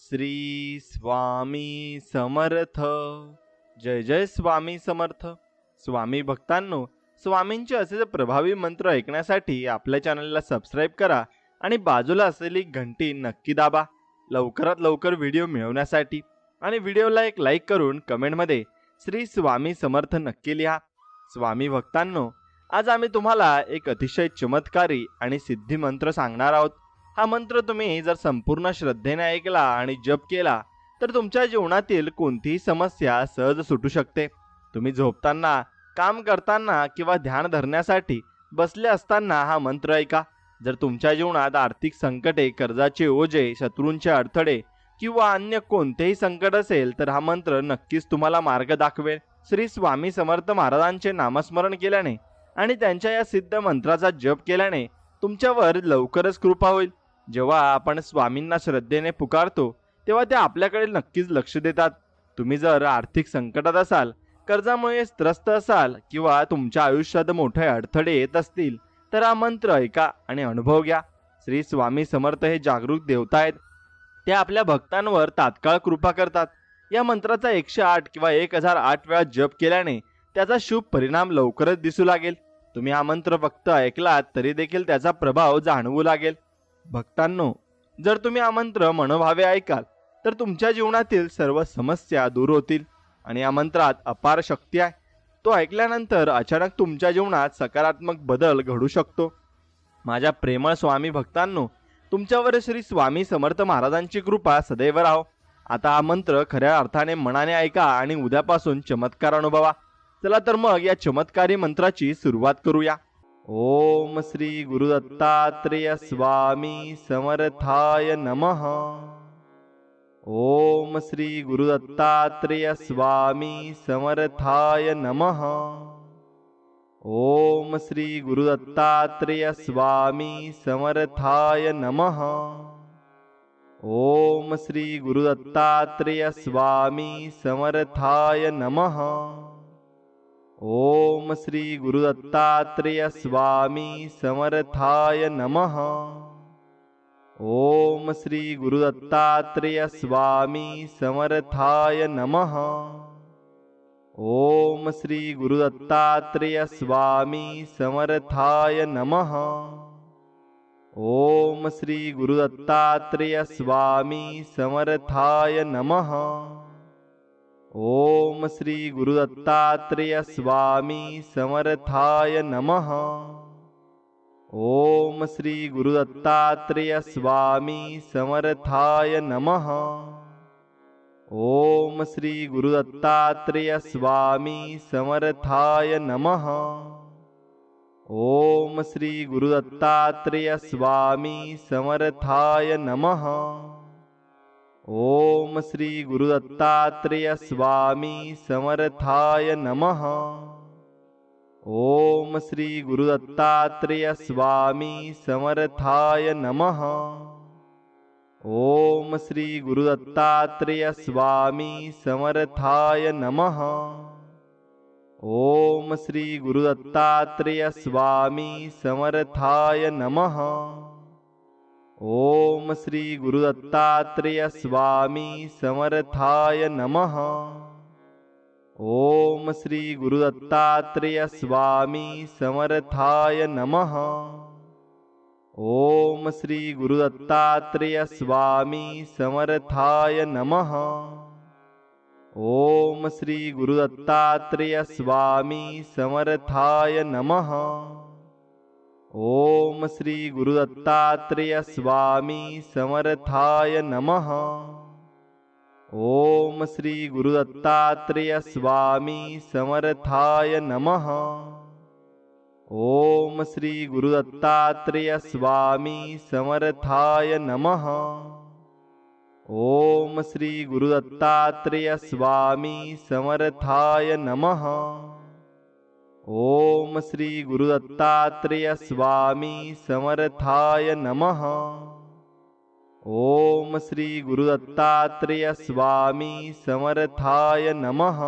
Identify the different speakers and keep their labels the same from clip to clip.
Speaker 1: श्री स्वामी समर्थ. जय जय स्वामी समर्थ. स्वामी भक्तांनो, स्वामींचे असे प्रभावी मंत्र ऐकण्यासाठी आपल्या चॅनलला सबस्क्राईब करा आणि बाजूला असलेली घंटी नक्की दाबा. लवकरात लवकर व्हिडिओ मिळवण्यासाठी आणि व्हिडिओला एक लाईक करून कमेंटमध्ये श्री स्वामी समर्थ नक्की लिहा. स्वामी भक्तांनो, आज आम्ही तुम्हाला एक अतिशय चमत्कारी आणि सिद्धी मंत्र सांगणार आहोत. हा मंत्र तुम्ही जर संपूर्ण श्रद्धेने ऐकला आणि जप केला तर तुमच्या जीवनातील कोणतीही समस्या सहज सुटू शकते. तुम्ही झोपताना, काम करताना किंवा ध्यान धरण्यासाठी बसले असताना हा मंत्र ऐका. जर तुमच्या जीवनात आर्थिक संकटे, कर्जाचे ओझे, शत्रूंचे अडथळे किंवा अन्य कोणतेही संकट असेल तर हा मंत्र नक्कीच तुम्हाला मार्ग दाखवेल. श्री स्वामी समर्थ महाराजांचे नामस्मरण केल्याने आणि त्यांच्या या सिद्ध मंत्राचा जप केल्याने तुमच्यावर लवकरच कृपा होईल. जेव्हा आपण स्वामींना श्रद्धेने पुकारतो तेव्हा ते आपल्याकडे नक्कीच लक्ष देतात. तुम्ही जर आर्थिक संकटात असाल, कर्जामुळे त्रस्त असाल किंवा तुमच्या आयुष्यात मोठे अडथळे येत असतील तर हा मंत्र ऐका आणि अनुभव घ्या. श्री स्वामी समर्थ हे जागरूक देवता आहेत. ते आपल्या भक्तांवर तात्काळ कृपा करतात. या मंत्राचा 108 किंवा 1008 वेळा जप केल्याने त्याचा शुभ परिणाम लवकरच दिसू लागेल. तुम्ही हा मंत्र फक्त ऐकलात तरी देखील त्याचा प्रभाव जाणवू लागेल. भक्तांनो, जर तुम्ही हा मंत्र मनोभावे ऐकाल तर तुमच्या जीवनातील सर्व समस्या दूर होतील आणि या मंत्रात अपार शक्ती आहे. तो ऐकल्यानंतर अचानक तुमच्या जीवनात सकारात्मक बदल घडू शकतो. माझ्या प्रेमळ स्वामी भक्तांनो, तुमच्यावर श्री स्वामी समर्थ महाराजांची कृपा सदैव राहो. आता हा मंत्र खऱ्या अर्थाने मनाने ऐका आणि उद्यापासून चमत्कार अनुभवा. चला तर मग या चमत्कारी मंत्राची सुरुवात करूया. ओम श्री गुरुदत्तात्रेय स्वामी समर्थाय नमः. ओम श्री गुरुदत्तात्रेय स्वामी समर्थाय नमः. ओम श्री गुरुदत्तात्रेय स्वामी समर्थाय नमः. ओम श्री गुरुदत्तात्रेय स्वामी समर्थाय नमः. ओम श्री गुरुदत्तात्रेय स्वामी समर्थाय नमः. ओम श्री गुरुदत्तात्रेय स्वामी समर्थाय नमः. ओम श्री गुरुदत्तात्रेय स्वामी समर्थाय नमः. ओम श्री गुरुदत्तात्रेय स्वामी समर्थाय नमः. ओम श्री गुरुदत्तात्रेय स्वामी समर्थाय नमः. ओम श्री गुरुदत्तात्रेय स्वामी समर्थाय नमः. ओम श्री गुरुदत्तात्रेय स्वामी समर्थाय नमः. ओम श्री गुरुदत्तात्रेय स्वामी समर्थाय नमः. ओम श्री गुरुदत्तात्रेय स्वामी समर्थाय नमः. ओम श्री गुरुदत्तात्रेय स्वामी समर्थाय नमः. ओम श्री गुरुदत्तात्रेय स्वामी समर्थाय नमः. ओम श्री गुरुदत्तात्रेय स्वामी समर्थाय नमः. ओम श्री गुरुदत्तात्रेय स्वामी समर्थाय नमः. ओम श्री गुरुदत्तात्रेय स्वामी समर्थाय नमः. ओम श्री गुरुदत्तात्रेय स्वामी समर्थाय नमः. ओम श्री गुरुदत्तात्रेय स्वामी समर्थाय नमः. ओम श्री गुरुदत्तात्रेय स्वामी समर्थाय नमः. ओम श्री गुरुदत्तात्रेय स्वामी समर्थाय नमः. ओम श्री गुरुदत्तात्रेय स्वामी समर्थाय नमः. ओम श्री गुरुदत्तात्रेय स्वामी समर्थाय नमः. ओम श्री गुरुदत्तात्रेय स्वामी समर्थाय नमः. ओम श्री गुरुदत्तात्रेय स्वामी समर्थाय नमः.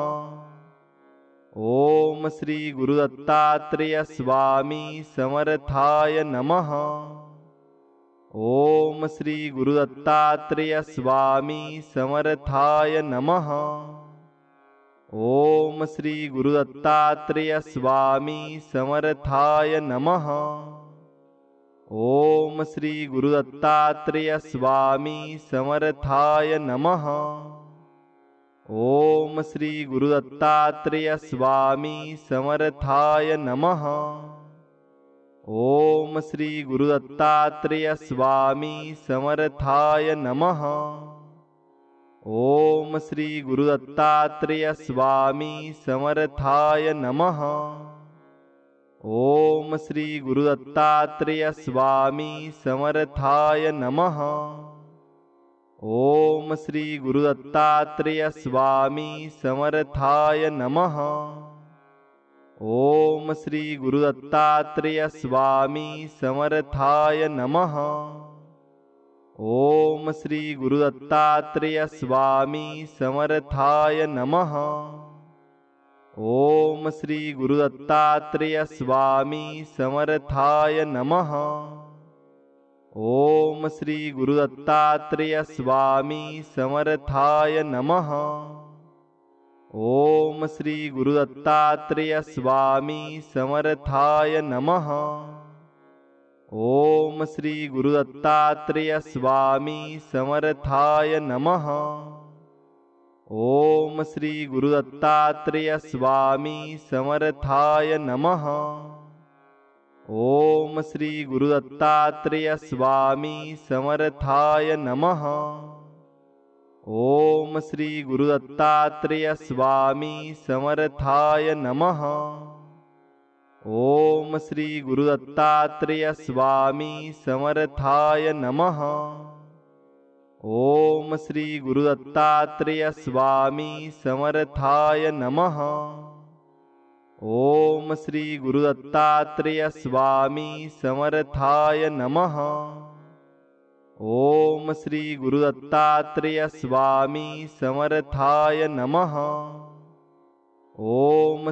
Speaker 1: ओम श्री गुरुदत्तात्रेय स्वामी समर्थाय नमः. ओम श्री गुरु दत्तात्रेय स्वामी समर्थाय नमः। ओम श्री गुरु दत्तात्रेय स्वामी समर्थाय नमः। ओम श्री गुरु दत्तात्रेय स्वामी समर्थाय नमः। ओम श्री गुरु दत्तात्रेय स्वामी समर्थाय नमः। ओम श्री गुरु दत्तात्रेय स्वामी समर्थाय नमः। ओम श्री गुरु दत्तात्रेय स्वामी समर्थाय नमः। ओम श्री गुरु दत्तात्रेय स्वामी समर्थाय नमः। ओम श्री गुरु दत्तात्रेय स्वामी समर्थाय नमः। ओम श्री गुरु दत्तात्रेय स्वामी समर्थाय नमः। ओम श्री गुरु दत्तात्रेय स्वामी समर्थाय नमः। ओम श्री गुरु दत्तात्रेय स्वामी समर्थाय नमः। ओम श्री गुरु दत्तात्रेय स्वामी समर्थाय नमः। ओम श्री गुरु दत्तात्रेय स्वामी समर्थाय नमः। ओम श्री गुरु दत्तात्रेय स्वामी समर्थाय नमः। ओम श्री गुरु दत्तात्रेय स्वामी समर्थाय नमः। ओम श्री गुरु दत्तात्रेय स्वामी समर्थाय नमः। ओम श्री गुरु दत्तात्रेय स्वामी समर्थाय नमः। ओम श्री गुरु दत्तात्रेय स्वामी समर्थाय नमः। ओम श्री गुरु दत्तात्रेय स्वामी समर्थाय नमः। ओम श्री गुरु दत्तात्रेय स्वामी समर्थाय नमः। ओम श्री गुरु दत्तात्रेय स्वामी समर्थाय नमः। ओम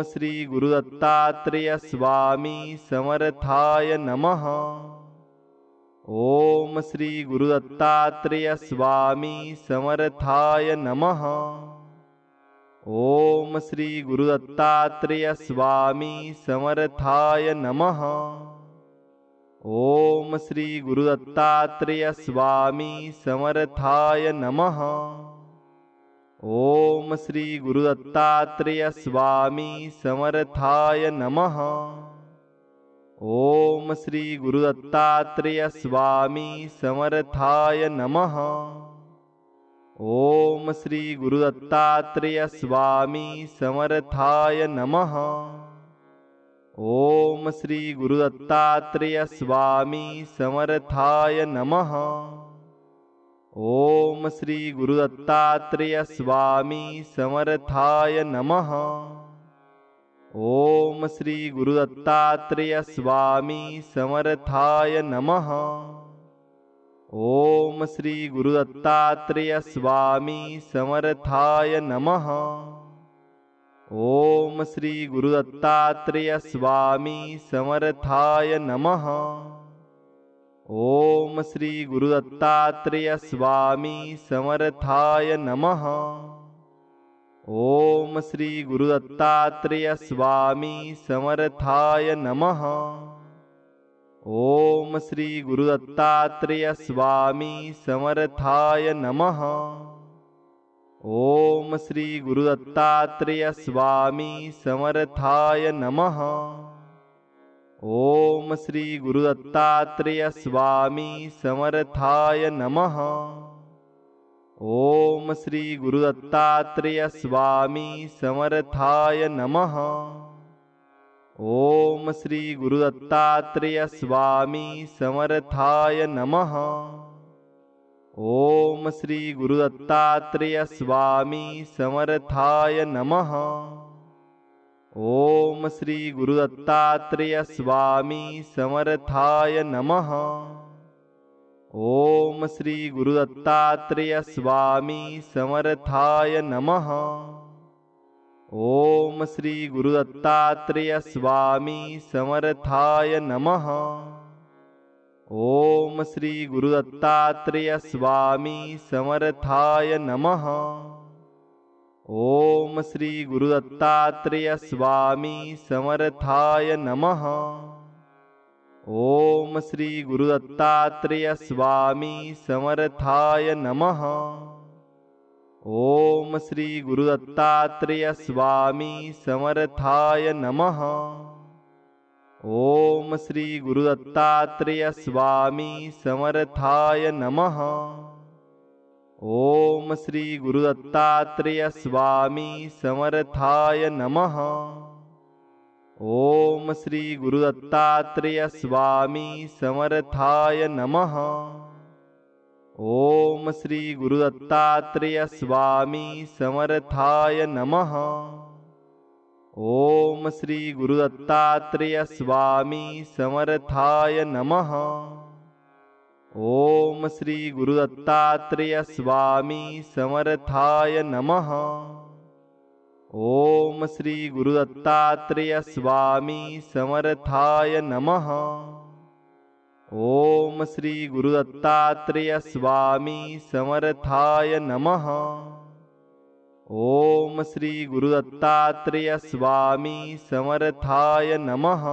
Speaker 1: श्री गुरु दत्तात्रेय स्वामी समर्थाय नमः। ओम श्री गुरु दत्तात्रेय स्वामी समर्थाय नमः। ओम श्री गुरु दत्तात्रेय स्वामी समर्थाय नमः। ओम श्री गुरु दत्तात्रेय स्वामी समर्थाय नमः। ओम श्री गुरु दत्तात्रेय स्वामी समर्थाय नमः। ओम श्री गुरु दत्तात्रेय स्वामी समर्थाय नमः। ओम श्री गुरु दत्तात्रेय स्वामी समर्थाय नमः। ओम श्री गुरु दत्तात्रेय स्वामी समर्थाय नमः। ओम श्री गुरु दत्तात्रेय स्वामी समर्थाय नमः। ओम श्री गुरु दत्तात्रेय स्वामी समर्थाय नमः। ओम श्री गुरु दत्तात्रेय स्वामी समर्थाय नमः। ओम श्री गुरु दत्तात्रेय स्वामी समर्थाय नमः। ओम श्री गुरु दत्तात्रेय स्वामी समर्थाय नमः। ओम श्री गुरु दत्तात्रेय स्वामी समर्थाय नमः। ओम श्री गुरु दत्तात्रेय स्वामी समर्थाय नमः। ओम श्री गुरु दत्तात्रेय स्वामी समर्थाय नमः। ओम श्री गुरु दत्तात्रेय स्वामी समर्थाय नमः। ओम श्री गुरु दत्तात्रेय स्वामी समर्थाय नमः। ओम श्री गुरु दत्तात्रेय स्वामी समर्थाय नमः। ओम श्री गुरु दत्तात्रेय स्वामी समर्थाय नमः। ओम श्री गुरु दत्तात्रेय स्वामी समर्थाय नमः। ओम श्री गुरु दत्तात्रेय स्वामी समर्थाय नमः। ओम श्री गुरु दत्तात्रेय स्वामी समर्थाय नमः। ओम श्री गुरुदत्तात्रेय स्वामी समर्थाय नमः। ओम श्री गुरुदत्तात्रेय स्वामी समर्थाय नमः। ओम श्री गुरुदत्तात्रेय स्वामी समर्थाय नमः। ओम श्री गुरुदत्तात्रेय स्वामी समर्थाय नमः। ओम श्री गुरुदत्तात्रेय स्वामी समर्थाय नमः। ओम श्री गुरुदत्तात्रेय स्वामी समर्थाय नमः। ओम श्री गुरुदत्तात्रेय स्वामी समर्थाय नमः। ओम श्री गुरुदत्तात्रेय स्वामी समर्थाय नमः। ओम श्री गुरुदत्तात्रेय स्वामी समर्थाय नमः। ओम श्री गुरुदत्तात्रेय स्वामी समर्थाय नमः। ओम श्री गुरुदत्तात्रेय स्वामी समर्थाय नमः। ओम श्री गुरुदत्तात्रेय स्वामी समर्थाय नमः। ओम श्री गुरुदत्तात्रेय स्वामी समर्थाय नमः। ओम श्री गुरुदत्तात्रेय स्वामी समर्थाय नमः।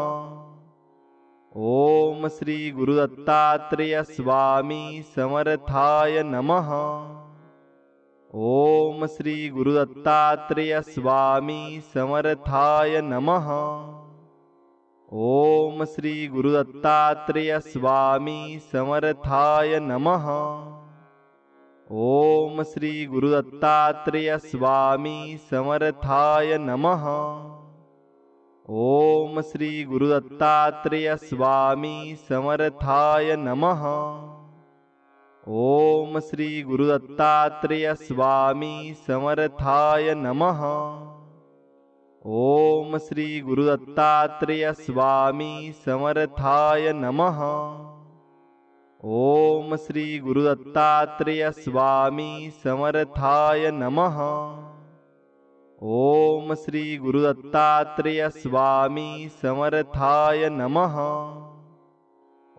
Speaker 1: ओम श्री गुरुदत्तात्रेय स्वामी समर्थाय नमः। ओम श्री गुरुदत्तात्रेय स्वामी समर्थाय नमः। ओम श्री गुरुदत्तात्रेय स्वामी समर्थाय नमः। ओम श्री गुरुदत्तात्रेय स्वामी समर्थाय नमः। ओम श्री गुरुदत्तात्रेय स्वामी समर्थाय नमः। ओम श्री गुरुदत्तात्रेय स्वामी समर्थाय नमः। ओम श्री गुरुदत्तात्रेय स्वामी समर्थाय नमः। ओम श्री गुरुदत्तात्रेय स्वामी समर्थाय नमः।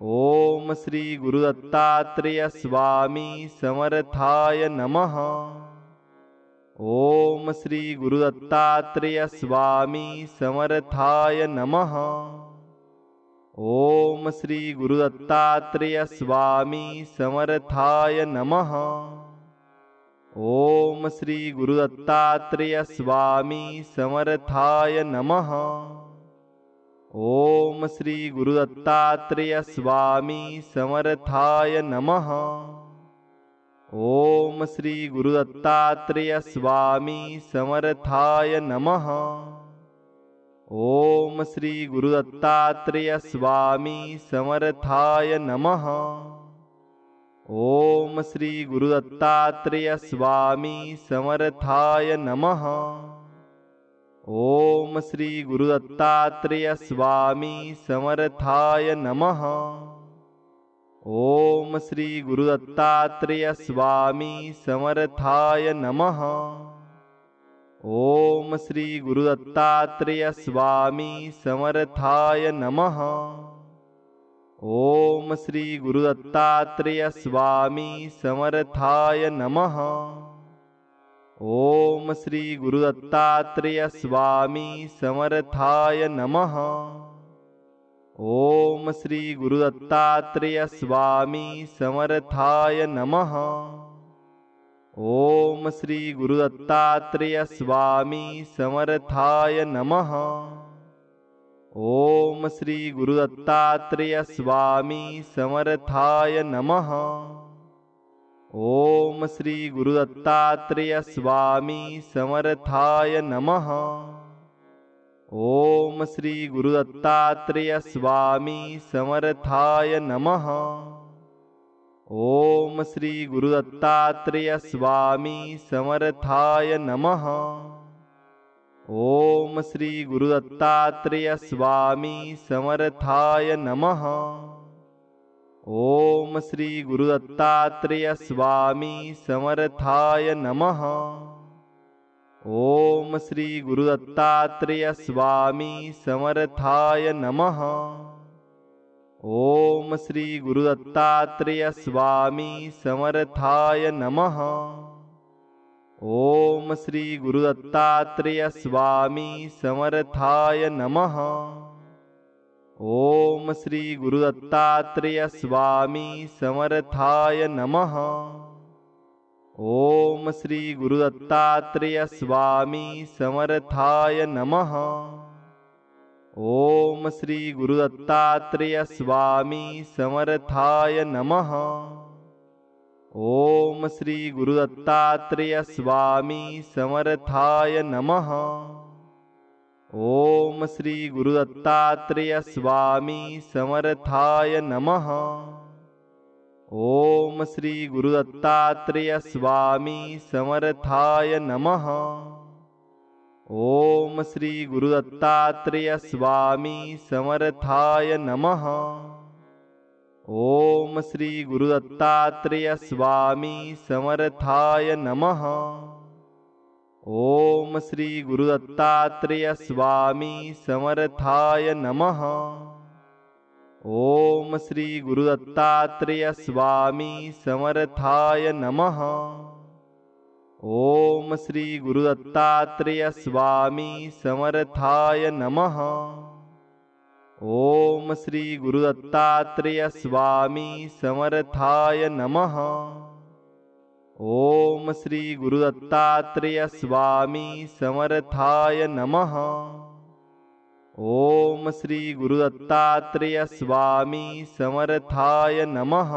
Speaker 1: ओम श्री गुरुदत्तात्रेय स्वामी समर्थाय नमः। ओम श्री गुरुदत्तात्रेय स्वामी समर्थाय नमः। ओम श्री गुरुदत्तात्रेय स्वामी समर्थाय नमः। ओम श्री गुरुदत्तात्रेय स्वामी समर्थाय नमः। ओम श्री गुरुदत्तात्रेय स्वामी समर्थाय नमः। ओम श्री गुरुदत्तात्रेय स्वामी समर्थाय नमः। ओम श्री गुरुदत्तात्रेय स्वामी समर्थाय नमः। ओम श्री गुरुदत्तात्रेय स्वामी समर्थाय नमः। ओम श्री गुरुदत्तात्रेय स्वामी समर्थाय नमः। ओम श्री गुरुदत्तात्रेय स्वामी समर्थाय नमः। ओम श्री गुरुदत्तात्रेय स्वामी समर्थाय नमः। ओम श्री गुरुदत्तात्रेय स्वामी समर्थाय नमः। ओम श्री गुरुदत्तात्रेय स्वामी समर्थाय नमः। ओम श्री गुरुदत्तात्रेय स्वामी समर्थाय नमः। ओम श्री गुरुदत्तात्रेय स्वामी समर्थाय नमः। ओम श्री गुरुदत्तात्रेय स्वामी समर्थाय नमः। ओम श्री गुरुदत्तात्रेय स्वामी समर्थाय नमः। ओम श्री गुरुदत्तात्रेय स्वामी समर्थाय नमः। ओम श्री गुरुदत्तात्रेय स्वामी समर्थाय नमः। ओम श्री गुरुदत्तात्रेय स्वामी समर्थाय नमः। ओम श्री गुरुदत्तात्रेय स्वामी समर्थाय नमः। ओम श्री गुरुदत्तात्रेय स्वामी समर्थाय नमः। ओम श्री गुरु दत्तात्रेय स्वामी समर्थाय नमः। ओम श्री गुरु दत्तात्रेय स्वामी समर्थाय नमः। ओम श्री गुरु दत्तात्रेय स्वामी समर्थाय नमः। ओम श्री गुरु दत्तात्रेय स्वामी समर्थाय नमः। ओम श्री गुरु दत्तात्रेय स्वामी समर्थाय नमः। ओम श्री गुरु दत्तात्रेय स्वामी समर्थाय नमः। ओम श्री गुरु दत्तात्रेय स्वामी समर्थाय नमः। ओम श्री गुरु दत्तात्रेय स्वामी समर्थाय नमः। ओम श्री गुरु दत्तात्रेय स्वामी समर्थाय नमः। ओम श्री गुरु दत्तात्रेय स्वामी समर्थाय नमः। ओम श्री गुरु दत्तात्रेय स्वामी समर्थाय नमः। ओम श्री गुरु दत्तात्रेय स्वामी समर्थाय नमः। ओम श्री गुरु दत्तात्रेय स्वामी समर्थाय नमः। ओम श्री गुरु दत्तात्रेय स्वामी समर्थाय नमः। ओम श्री गुरु दत्तात्रेय स्वामी समर्थाय नमः। ओम श्री गुरु दत्तात्रेय स्वामी समर्थाय नमः। ओम श्री गुरु दत्तात्रेय स्वामी समर्थाय नमः।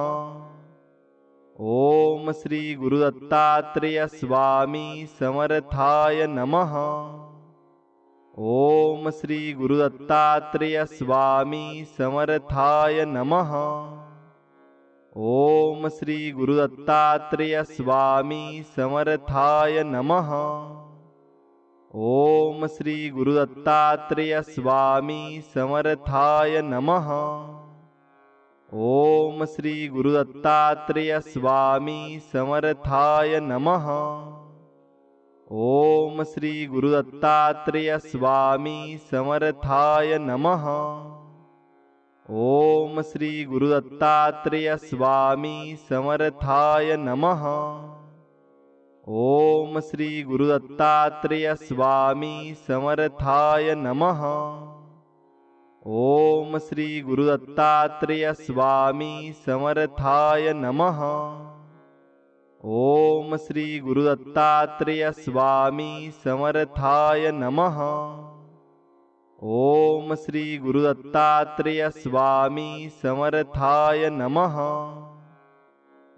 Speaker 1: ओम श्री गुरु दत्तात्रेय स्वामी समर्थाय नमः। ओम श्री गुरु दत्तात्रेय स्वामी समर्थाय नमः। ओम श्री गुरु दत्तात्रेय स्वामी समर्थाय नमः। ओम श्री गुरु दत्तात्रेय स्वामी समर्थाय नमः। ओम श्री गुरु दत्तात्रेय स्वामी समर्थाय नमः। ओम श्री गुरु दत्तात्रेय स्वामी समर्थाय नमः। ओम श्री गुरु दत्तात्रेय स्वामी समर्थाय नमः। ओम श्री गुरु दत्तात्रेय स्वामी समर्थाय नमः। ओम श्री गुरु दत्तात्रेय स्वामी समर्थाय नमः। ओम श्री गुरु दत्तात्रेय स्वामी समर्थाय नमः।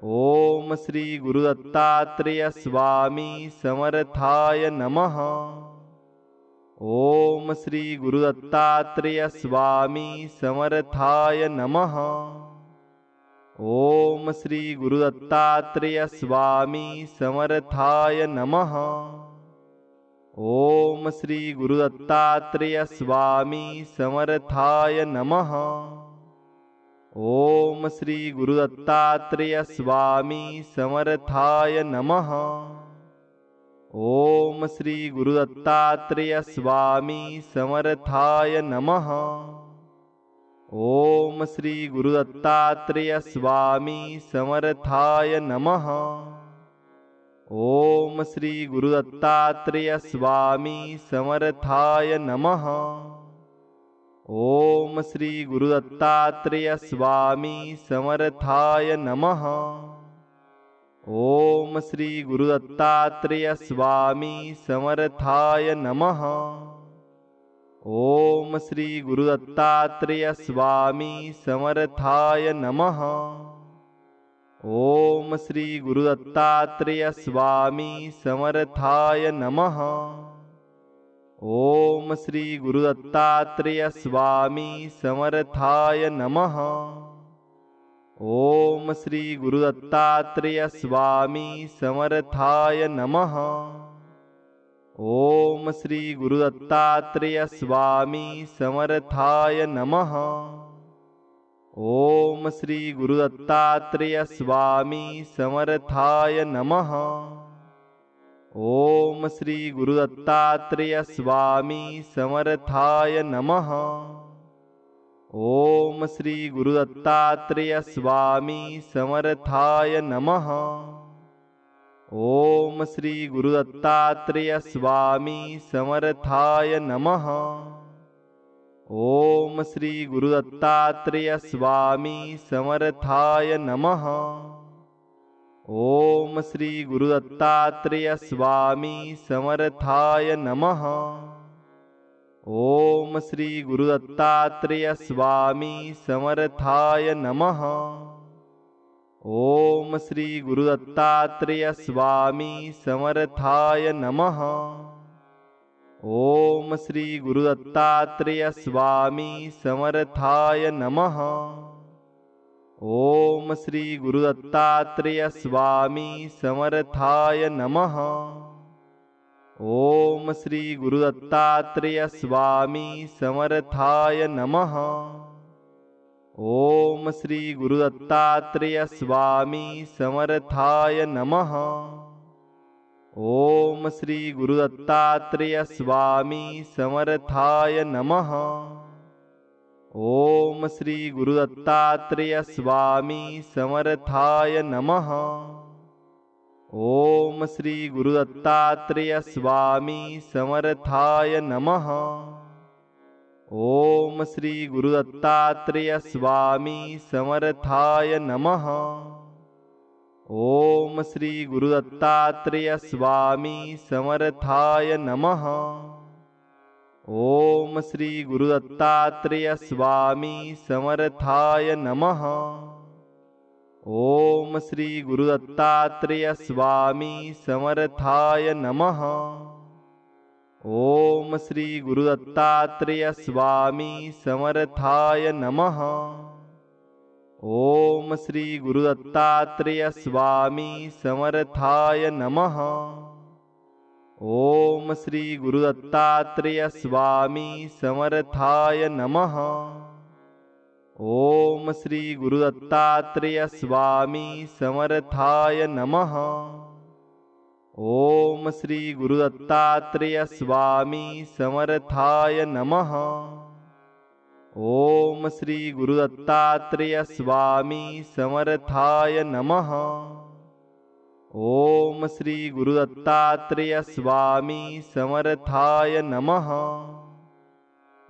Speaker 1: ओम श्री गुरु दत्तात्रेय स्वामी समर्थाय नमः। ओम श्री गुरु दत्तात्रेय स्वामी समर्थाय नमः। ओम श्री गुरु दत्तात्रेय स्वामी समर्थाय नमः। ओम श्री गुरु दत्तात्रेय स्वामी समर्थाय नमः। ओम श्री गुरु दत्तात्रेय स्वामी समर्थाय नमः। ओम श्री गुरु दत्तात्रेय स्वामी समर्थाय नमः। ओम श्री गुरु दत्तात्रेय स्वामी समर्थाय नमः। ओम श्री गुरु दत्तात्रेय स्वामी समर्थाय नमः। ओम श्री गुरु दत्तात्रेय स्वामी समर्थाय नमः। ओम श्री गुरु दत्तात्रेय स्वामी समर्थाय नमः। ओम श्री गुरु दत्तात्रेय स्वामी समर्थाय नमः। ओम श्री गुरु दत्तात्रेय स्वामी समर्थाय नमः। ओम श्री गुरु दत्तात्रेय स्वामी समर्थाय नमः। ओम श्री गुरु दत्तात्रेय स्वामी समर्थाय नमः। ओम श्री गुरु दत्तात्रेय स्वामी समर्थाय नमः। ओम श्री गुरु दत्तात्रेय स्वामी समर्थाय नमः। ओम श्री गुरु दत्तात्रेय स्वामी समर्थाय नमः। ओम श्री गुरुदत्तात्रेय स्वामी समर्थाय नमः। ओम श्री गुरुदत्तात्रेय स्वामी समर्थाय नमः। ओम श्री गुरुदत्तात्रेय स्वामी समर्थाय नमः। ओम श्री गुरुदत्तात्रेय स्वामी समर्थाय नमः। ओम श्री गुरुदत्तात्रेय स्वामी समर्थाय नमः। ओम श्री गुरुदत्तात्रेय स्वामी समर्थाय नमः। ओम श्री गुरुदत्तात्रेय स्वामी समर्थाय नमः। ओम श्री गुरुदत्तात्रेय स्वामी समर्थाय नमः। ओम श्री गुरुदत्तात्रेय स्वामी समर्थाय नमः। ओम श्री गुरुदत्तात्रेय स्वामी समर्थाय नमः। ओम श्री गुरुदत्तात्रेय स्वामी समर्थाय नमः। ओम श्री गुरुदत्तात्रेय स्वामी समर्थाय नमः। ओम श्री गुरुदत्तात्रेय स्वामी समर्थाय नमः। ओम श्री गुरुदत्तात्रेय स्वामी समर्थाय नमः। ओम श्री गुरुदत्तात्रेय स्वामी समर्थाय नमः। ओम श्री गुरुदत्तात्रेय स्वामी समर्थाय नमः। ओम श्री गुरुदत्तात्रेय स्वामी समर्थाय नमः। ओम श्री गुरुदत्तात्रेय स्वामी समर्थाय नमः। ओम श्री गुरुदत्तात्रेय स्वामी समर्थाय नमः। ओम श्री गुरुदत्तात्रेय स्वामी समर्थाय नमः। ओम श्री गुरुदत्तात्रेय स्वामी समर्थाय नमः। ओम श्री गुरुदत्तात्रेय स्वामी समर्थाय नमः। ओम श्री गुरुदत्तात्रेय स्वामी समर्थाय नमः। ओम श्री गुरुदत्तात्रेय स्वामी समर्थाय नमः।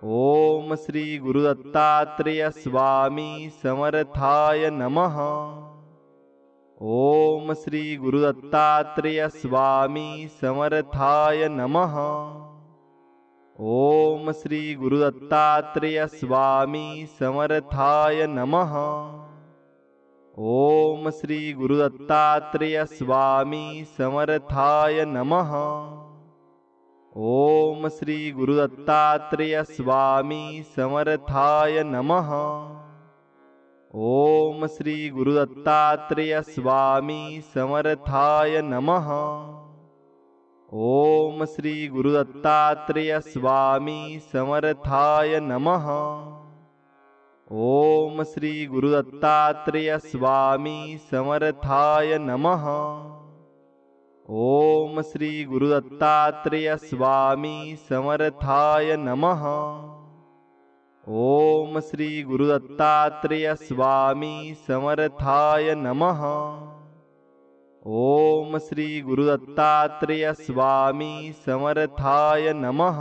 Speaker 1: ओम श्री गुरुदत्तात्रेय स्वामी समर्थाय नमः। ओम श्री गुरुदत्तात्रेय स्वामी समर्थाय नमः। ओम श्री गुरुदत्तात्रेय स्वामी समर्थाय नमः। ओम श्री गुरुदत्तात्रेय स्वामी समर्थाय नमः। ओम श्री गुरुदत्तात्रेय स्वामी समर्थाय नमः। ओम श्री गुरुदत्तात्रेय स्वामी समर्थाय नमः। ओम श्री गुरुदत्तात्रेय स्वामी समर्थाय नमः। ओम श्री गुरुदत्तात्रेय स्वामी समर्थाय नमः। ओम श्री गुरुदत्तात्रेय स्वामी समर्थाय नमः। ओम श्री गुरुदत्तात्रेय स्वामी समर्थाय नमः। ओम श्री गुरुदत्तात्रेय स्वामी समर्थाय नमः।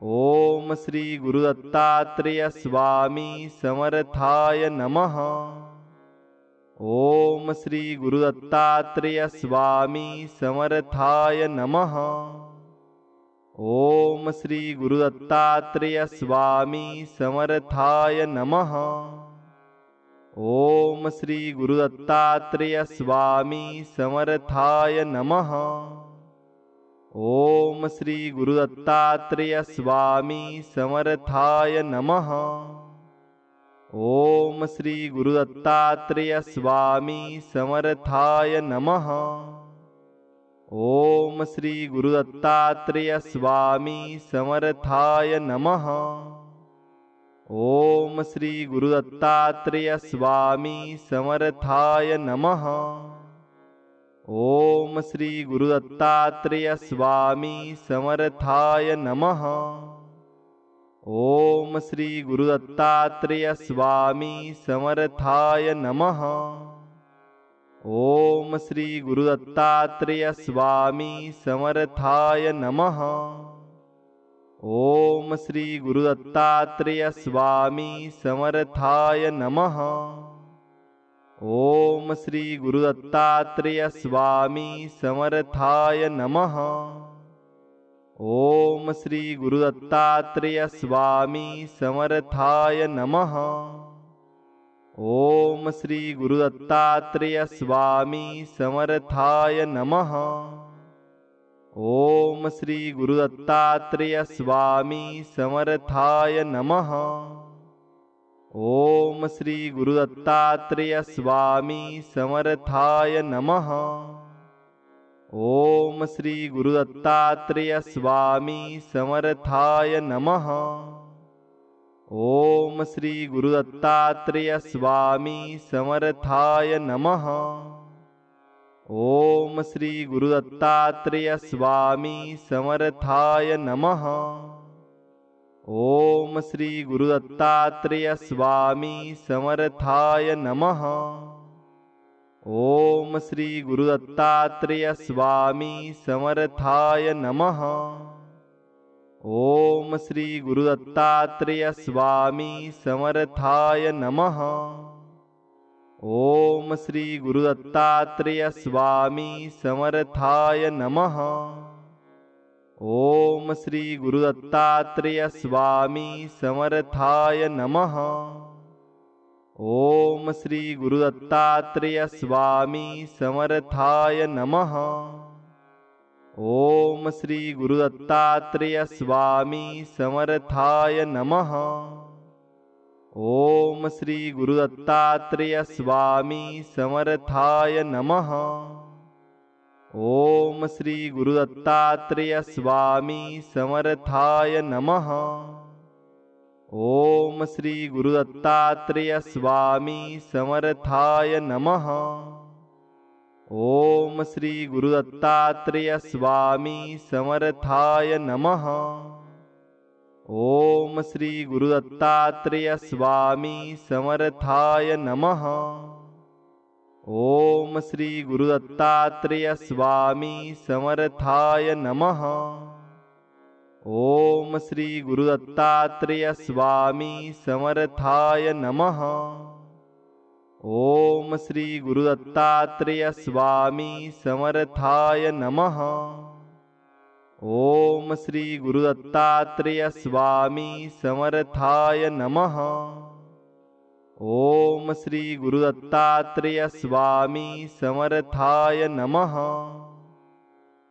Speaker 1: ओम श्री गुरुदत्तात्रेय स्वामी समर्थाय नमः। ओम श्री गुरुदत्तात्रेय स्वामी समर्थाय नमः। ओम श्री गुरुदत्तात्रेय स्वामी समर्थाय नमः। ओम श्री गुरुदत्तात्रेय स्वामी समर्थाय नमः। ओम श्री गुरुदत्तात्रेय स्वामी समर्थाय नमः। ओम श्री गुरुदत्तात्रेय स्वामी समर्थाय नमः। ओम श्री गुरुदत्तात्रेय स्वामी समर्थाय नमः। ओम श्री गुरुदत्तात्रेय स्वामी समर्थाय नमः। ओम श्री गुरुदत्तात्रेय स्वामी समर्थाय नमः। ओम श्री गुरु दत्तात्रेय स्वामी समर्थाय नमः। ओम श्री गुरु दत्तात्रेय स्वामी समर्थाय नमः। ओम श्री गुरु दत्तात्रेय स्वामी समर्थाय नमः। ओम श्री गुरु दत्तात्रेय स्वामी समर्थाय नमः। ओम श्री गुरु दत्तात्रेय स्वामी समर्थाय नमः। ओम श्री गुरु दत्तात्रेय स्वामी समर्थाय नमः। ओम श्री गुरु दत्तात्रेय स्वामी समर्थाय नमः। ओम श्री गुरु दत्तात्रेय स्वामी समर्थाय नमः। ओम श्री गुरु दत्तात्रेय स्वामी समर्थाय नमः। ओम श्री गुरु दत्तात्रेय स्वामी समर्थाय नमः। ओम श्री गुरु दत्तात्रेय स्वामी समर्थाय नमः। ओम श्री गुरु दत्तात्रेय स्वामी समर्थाय नमः। ओम श्री गुरु दत्तात्रेय स्वामी समर्थाय नमः। ओम श्री गुरु दत्तात्रेय स्वामी समर्थाय नमः। ओम श्री गुरु दत्तात्रेय स्वामी समर्थाय नमः। ओम श्री गुरु दत्तात्रेय स्वामी समर्थाय नमः। ओम श्री गुरु दत्तात्रेय स्वामी समर्थाय नमः। ओम श्री गुरु दत्तात्रेय स्वामी समर्थाय नमः। ओम श्री गुरु दत्तात्रेय स्वामी समर्थाय नमः। ओम श्री गुरु दत्तात्रेय स्वामी समर्थाय नमः। ओम श्री गुरु दत्तात्रेय स्वामी समर्थाय नमः। ओम श्री गुरु दत्तात्रेय स्वामी समर्थाय नमः। ओम श्री गुरु दत्तात्रेय स्वामी समर्थाय नमः। ओम श्री गुरु दत्तात्रेय स्वामी समर्थाय नमः। ओम श्री गुरु दत्तात्रेय स्वामी समर्थाय नमः। ओम श्री गुरु दत्तात्रेय स्वामी समर्थाय नमः। ओम श्री गुरु दत्तात्रेय स्वामी समर्थाय नमः। ओम श्री गुरु दत्तात्रेय स्वामी समर्थाय नमः।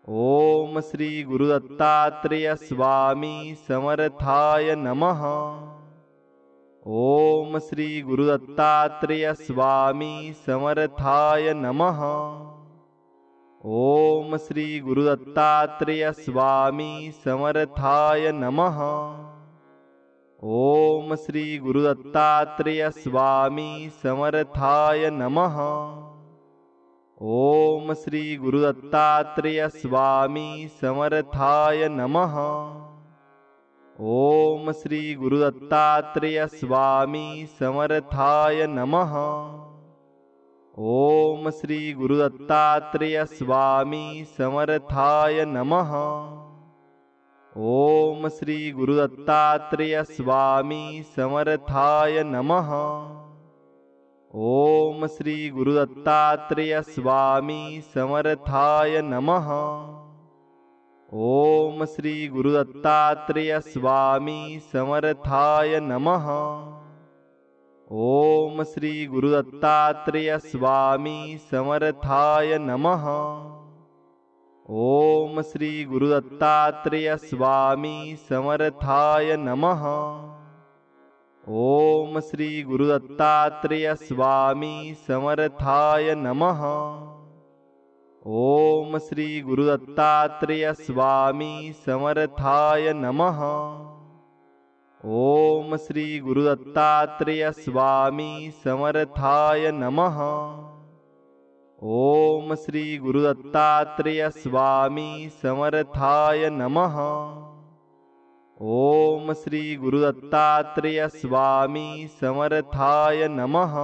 Speaker 1: ओम श्री गुरु दत्तात्रेय स्वामी समर्थाय नमः। ओम श्री गुरु दत्तात्रेय स्वामी समर्थाय नमः। ओम श्री गुरु दत्तात्रेय स्वामी समर्थाय नमः। ओम श्री गुरु दत्तात्रेय स्वामी समर्थाय नमः। ओम श्री गुरु दत्तात्रेय स्वामी समर्थाय नमः। ओम श्री गुरु दत्तात्रेय स्वामी समर्थाय नमः। ओम श्री गुरु दत्तात्रेय स्वामी समर्थाय नमः। ओम श्री गुरु दत्तात्रेय स्वामी समर्थाय नमः। ओम श्री गुरु दत्तात्रेय स्वामी समर्थाय नमः। ओम श्री गुरु दत्तात्रेय स्वामी समर्थाय नमः। ओम श्री गुरु दत्तात्रेय स्वामी समर्थाय नमः। ओम श्री गुरु दत्तात्रेय स्वामी समर्थाय नमः। ओम श्री गुरु दत्तात्रेय स्वामी समर्थाय नमः। ओम श्री गुरु दत्तात्रेय स्वामी समर्थाय नमः। ओम श्री गुरु दत्तात्रेय स्वामी समर्थाय नमः। ओम श्री गुरु दत्तात्रेय स्वामी समर्थाय नमः। ओम श्री गुरुदत्तात्रेय स्वामी समर्थाय नमः। ओम श्री गुरुदत्तात्रेय स्वामी समर्थाय नमः।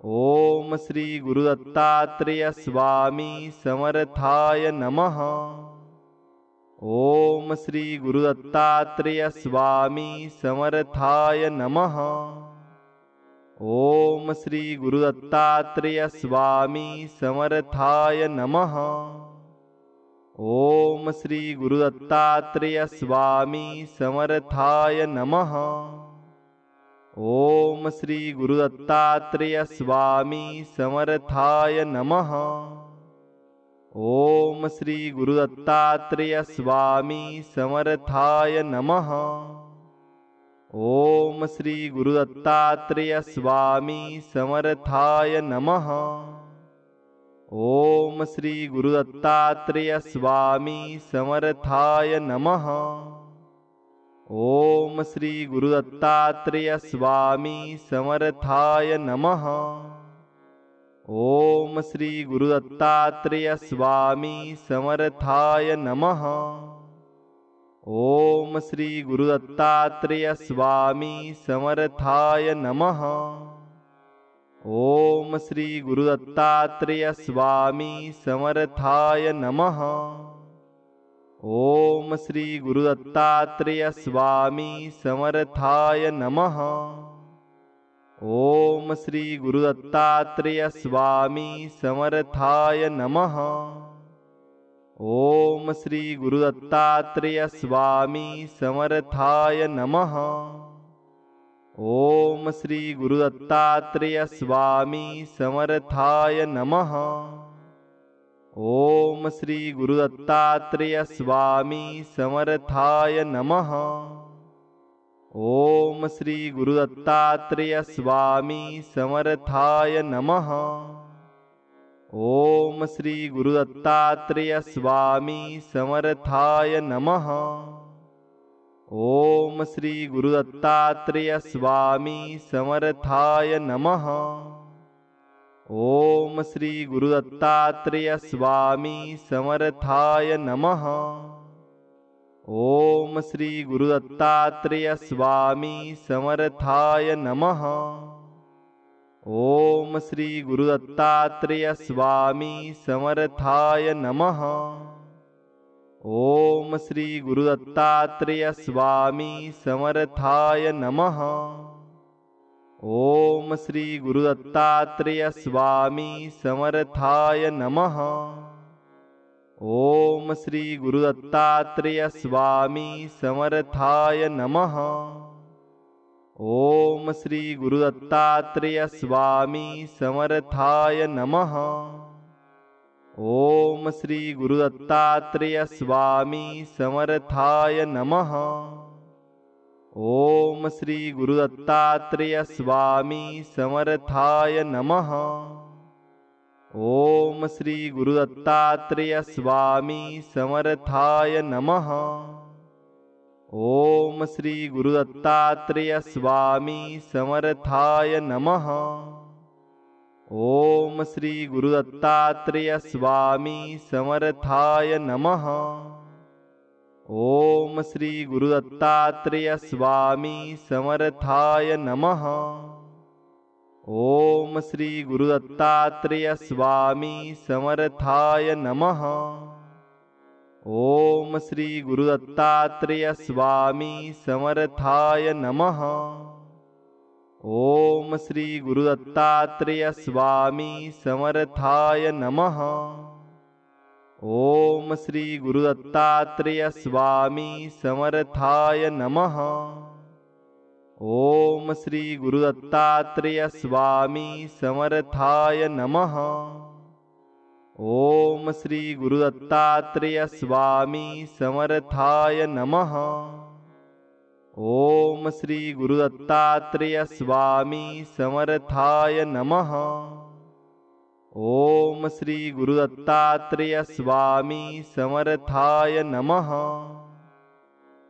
Speaker 1: ओम श्री गुरुदत्तात्रेय स्वामी समर्थाय नमः। ओम श्री गुरुदत्तात्रेय स्वामी समर्थाय नमः। ओम श्री गुरुदत्तात्रेय स्वामी समर्थाय नमः। ओम श्री गुरुदत्तात्रेय स्वामी समर्थाय नमः। ओम श्री गुरुदत्तात्रेय स्वामी समर्थाय नमः। ओम श्री गुरुदत्तात्रेय स्वामी समर्थाय नमः। ओम श्री गुरुदत्तात्रेय स्वामी समर्थाय नमः। ओम श्री गुरुदत्तात्रेय स्वामी समर्थाय नमः। ओम श्री गुरुदत्तात्रेय स्वामी समर्थाय नमः। ओम श्री गुरुदत्तात्रेय स्वामी समर्थाय नमः। ओम श्री गुरुदत्तात्रेय स्वामी समर्थाय नमः। ओम श्री गुरुदत्तात्रेय स्वामी समर्थाय नमः। ओम श्री गुरुदत्तात्रेय स्वामी समर्थाय नमः। ओम श्री गुरुदत्तात्रेय स्वामी समर्थाय नमः। ओम श्री गुरुदत्तात्रेय स्वामी समर्थाय नमः। ओम श्री गुरुदत्तात्रेय स्वामी समर्थाय नमः। ओम श्री गुरुदत्तात्रेय स्वामी समर्थाय नमः। ओम श्री गुरुदत्तात्रेय स्वामी समर्थाय नमः। ओम श्री गुरुदत्तात्रेय स्वामी समर्थाय नमः। ओम श्री गुरुदत्तात्रेय स्वामी समर्थाय नमः। ओम श्री गुरुदत्तात्रेय स्वामी समर्थाय नमः। ओम श्री गुरुदत्तात्रेय स्वामी समर्थाय नमः। ओम श्री गुरुदत्तात्रेय स्वामी समर्थाय नमः। ओम श्री गुरुदत्तात्रेय स्वामी समर्थाय नमः। ओम श्री गुरुदत्तात्रेय स्वामी समर्थाय नमः। ओम श्री गुरुदत्तात्रेय स्वामी समर्थाय नमः। ओम श्री गुरुदत्तात्रेय स्वामी समर्थाय नमः। ओम श्री गुरुदत्तात्रेय स्वामी समर्थाय नमः। ओम श्री गुरुदत्तात्रेय स्वामी समर्थाय नमः। ओम श्री गुरुदत्तात्रेय स्वामी समर्थाय नमः। ओम श्री गुरुदत्तात्रेय स्वामी समर्थाय नमः। ओम श्री गुरुदत्तात्रेय स्वामी समर्थाय नमः। ओम श्री गुरुदत्तात्रेय स्वामी समर्थाय नमः। ओम श्री गुरुदत्तात्रेय स्वामी समर्थाय नमः। ओम श्री गुरुदत्तात्रेय स्वामी समर्थाय नमः। ओम श्री गुरुदत्तात्रेय स्वामी समर्थाय नमः। ओम श्री गुरुदत्तात्रेय स्वामी समर्थाय नमः। ओम श्री गुरुदत्तात्रेय स्वामी समर्थाय नमः। ओम श्री गुरुदत्तात्रेय स्वामी समर्थाय नमः। ओम श्री गुरुदत्तात्रेय स्वामी समर्थाय नमः। ओम श्री गुरुदत्तात्रेय स्वामी समर्थाय नमः।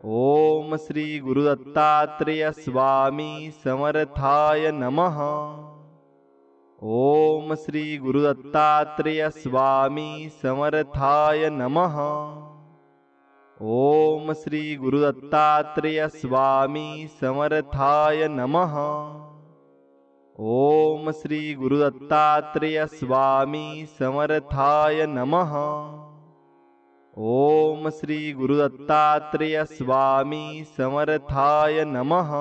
Speaker 1: ओम श्री गुरुदत्तात्रेय स्वामी समर्थाय नमः। ओम श्री गुरु दत्तात्रेय स्वामी समर्थाय नमः। ओम श्री गुरु दत्तात्रेय स्वामी समर्थाय नमः। ओम श्री गुरु दत्तात्रेय स्वामी समर्थाय नमः। ओम श्री गुरु दत्तात्रेय स्वामी समर्थाय नमः।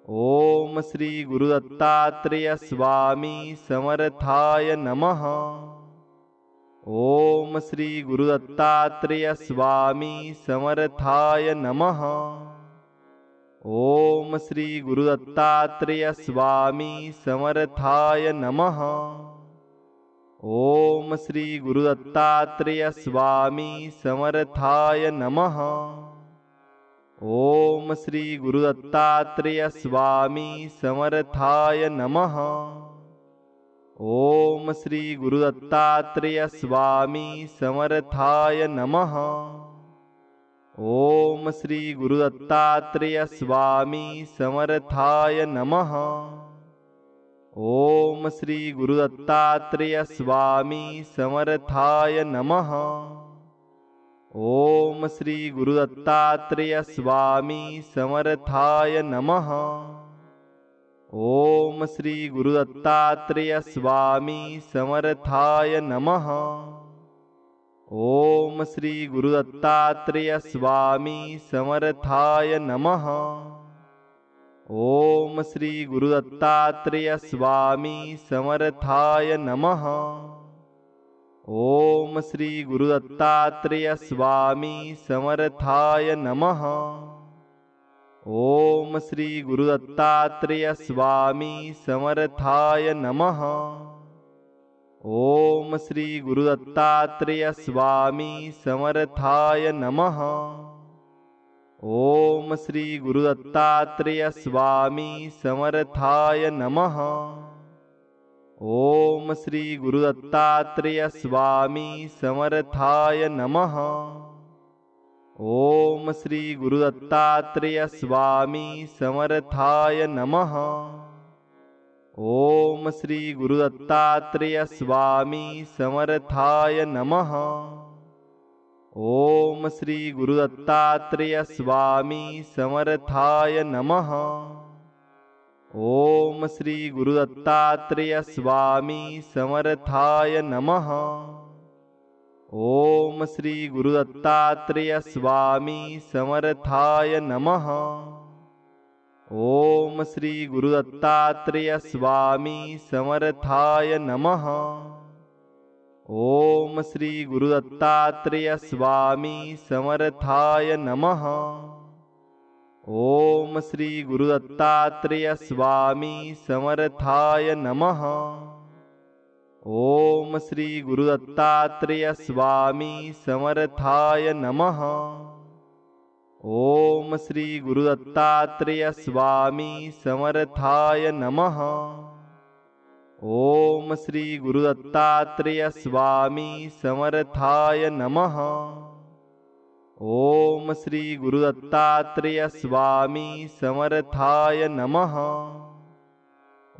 Speaker 1: ओम श्री गुरु दत्तात्रेय स्वामी समर्थाय नमः। ओम श्री गुरु दत्तात्रेय स्वामी समर्थाय नमः। ओम श्री गुरु दत्तात्रेय स्वामी समर्थाय नमः। ओम श्री गुरु दत्तात्रेय स्वामी समर्थाय नमः। ओम श्री गुरु दत्तात्रेय स्वामी समर्थाय नमः। ओम श्री गुरु दत्तात्रेय स्वामी समर्थाय नमः। ओम श्री गुरु दत्तात्रेय स्वामी समर्थाय नमः। ओम श्री गुरु दत्तात्रेय स्वामी समर्थाय नमः। ओम श्री गुरु दत्तात्रेय स्वामी समर्थाय नमः। ओम श्री गुरु दत्तात्रेय स्वामी समर्थाय नमः। ओम श्री गुरु दत्तात्रेय स्वामी समर्थाय नमः। ओम श्री गुरु दत्तात्रेय स्वामी समर्थाय नमः। ओम श्री गुरु दत्तात्रेय स्वामी समर्थाय नमः। ओम श्री गुरु दत्तात्रेय स्वामी समर्थाय नमः। ओम श्री गुरु दत्तात्रेय स्वामी समर्थाय नमः। ओम श्री गुरु दत्तात्रेय स्वामी समर्थाय नमः। ओम श्री गुरु दत्तात्रेय स्वामी समर्थाय नमः। ओम श्री गुरु दत्तात्रेय स्वामी समर्थाय नमः। ओम श्री गुरु दत्तात्रेय स्वामी समर्थाय नमः। ओम श्री गुरु दत्तात्रेय स्वामी समर्थाय नमः। ओम श्री गुरु दत्तात्रेय स्वामी समर्थाय नमः। ओम श्री गुरु दत्तात्रेय स्वामी समर्थाय नमः। ओम श्री गुरु दत्तात्रेय स्वामी समर्थाय नमः। ओम श्री गुरु दत्तात्रेय स्वामी समर्थाय नमः। ओम श्री गुरु दत्तात्रेय स्वामी समर्थाय नमः। ओम श्री गुरु दत्तात्रेय स्वामी समर्थाय नमः। ओम श्री गुरु दत्तात्रेय स्वामी समर्थाय नमः। ओम श्री गुरु दत्तात्रेय स्वामी समर्थाय नमः।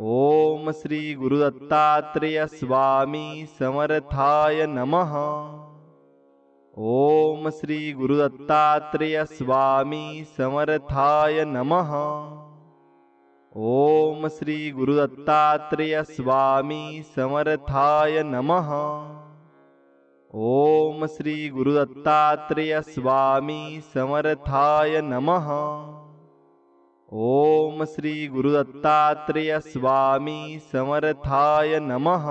Speaker 1: ओम श्री गुरु दत्तात्रेय स्वामी समर्थाय नमः। ओम श्री गुरु दत्तात्रेय स्वामी समर्थाय नमः। ओम श्री गुरु दत्तात्रेय स्वामी समर्थाय नमः। ओम श्री गुरु दत्तात्रेय स्वामी समर्थाय नमः। ओम श्री गुरु दत्तात्रेय स्वामी समर्थाय नमः।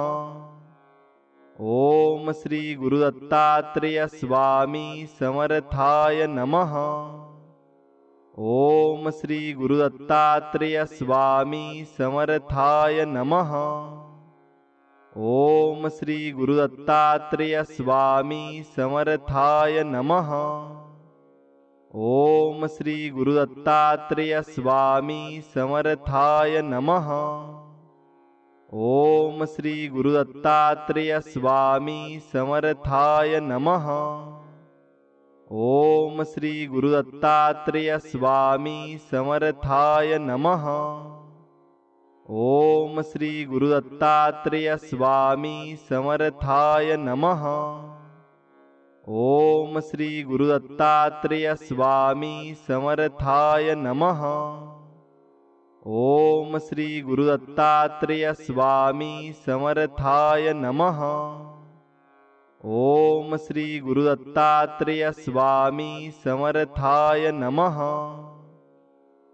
Speaker 1: ओम श्री गुरु दत्तात्रेय स्वामी समर्थाय नमः। ओम श्री गुरु दत्तात्रेय स्वामी समर्थाय नमः। ओम श्री गुरु दत्तात्रेय स्वामी समर्थाय नमः। ओम श्री गुरु दत्तात्रेय स्वामी समर्थाय नमः। ओम श्री गुरु दत्तात्रेय स्वामी समर्थाय नमः। ओम श्री गुरु दत्तात्रेय स्वामी समर्थाय नमः। ओम श्री गुरु दत्तात्रेय स्वामी समर्थाय नमः। ओम श्री गुरुदत्तात्रेय स्वामी समर्थाय नमः। ओम श्री गुरुदत्तात्रेय स्वामी समर्थाय नमः। ओम श्री गुरुदत्तात्रेय स्वामी समर्थाय नमः। ओम श्री गुरुदत्तात्रेय स्वामी समर्थाय नमः।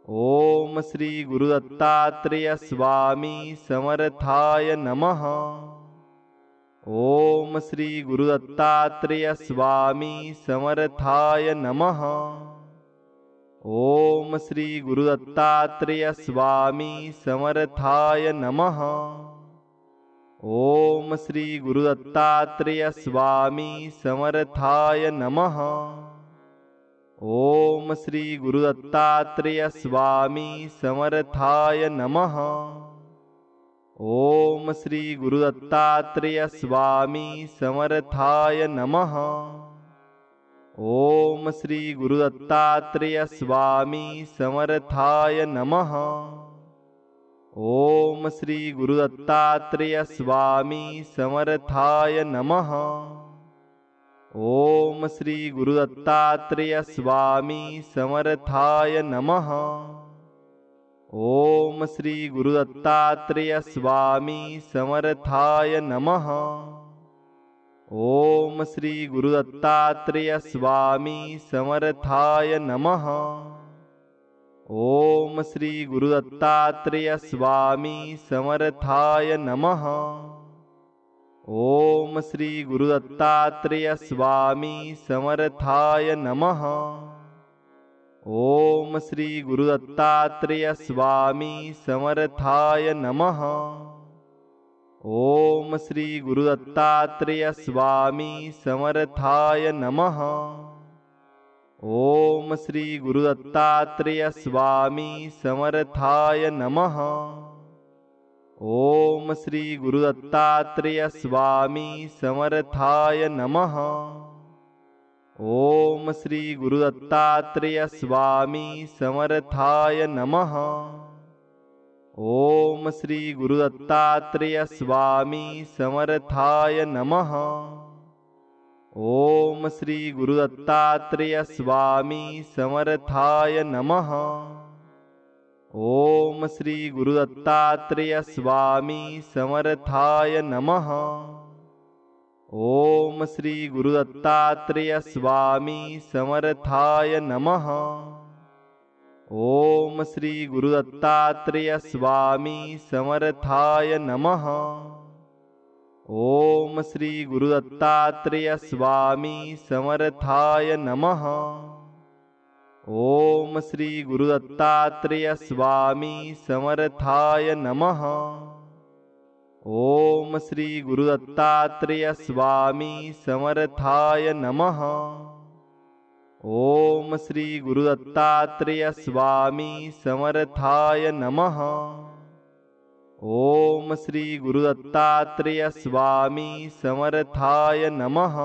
Speaker 1: ओम श्री गुरुदत्तात्रेय स्वामी समर्थाय नमः। ओम श्री गुरुदत्तात्रेय स्वामी समर्थाय नमः। ओम श्री गुरुदत्तात्रेय स्वामी समर्थाय नमः। ओम श्री गुरुदत्तात्रेय स्वामी समर्थाय नमः। ओम श्री गुरुदत्तात्रेय स्वामी समर्थाय नमः। ओम श्री गुरुदत्तात्रेय स्वामी समर्थाय नमः। ओम श्री गुरुदत्तात्रेय स्वामी समर्थाय नमः। ओम श्री गुरुदत्तात्रेय स्वामी समर्थाय नमः। ओम श्री गुरुदत्तात्रेय स्वामी समर्थाय नमः। ओम श्री गुरुदत्तात्रेय स्वामी समर्थाय नमः। ओम श्री गुरुदत्तात्रेय स्वामी समर्थाय नमः। ओम श्री गुरुदत्तात्रेय स्वामी समर्थाय नमः। ओम श्री गुरुदत्तात्रेय स्वामी समर्थाय नमः। ओम श्री गुरुदत्तात्रेय स्वामी समर्थाय नमः। ओम श्री गुरुदत्तात्रेय स्वामी समर्थाय नमः। ओम श्री गुरुदत्तात्रेय स्वामी समर्थाय नमः। ओम श्री गुरुदत्तात्रेय स्वामी समर्थाय नमः। ओम श्री गुरुदत्तात्रेय स्वामी समर्थाय नमः। ओम श्री गुरुदत्तात्रेय स्वामी समर्थाय नमः। ओम श्री गुरुदत्तात्रेय स्वामी समर्थाय नमः। ओम श्री गुरुदत्तात्रेय स्वामी समर्थाय नमः। ओम श्री गुरुदत्तात्रेय स्वामी समर्थाय नमः। ओम श्री गुरुदत्तात्रेय स्वामी समर्थाय नमः। ओम श्री गुरुदत्तात्रेय स्वामी समर्थाय नमः। ओम श्री गुरुदत्तात्रेय स्वामी समर्थाय नमः। ओम श्री गुरुदत्तात्रेय स्वामी समर्थाय नमः। ओम श्री गुरुदत्तात्रेय स्वामी समर्थाय नमः।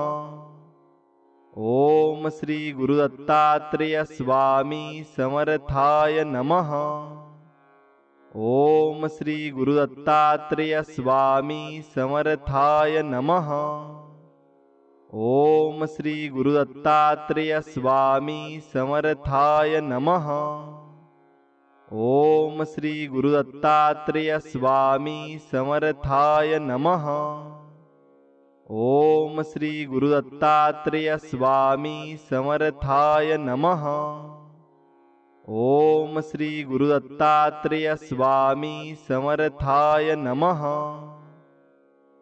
Speaker 1: ओम श्री गुरुदत्तात्रेय स्वामी समर्थाय नमः। ओम श्री गुरुदत्तात्रेय स्वामी समर्थाय नमः। ओम श्री गुरुदत्तात्रेय स्वामी समर्थाय नमः। ओम श्री गुरुदत्तात्रेय स्वामी समर्थाय नमः। ओम श्री गुरुदत्तात्रेय स्वामी समर्थाय नमः। ओम श्री गुरुदत्तात्रेय स्वामी समर्थाय नमः।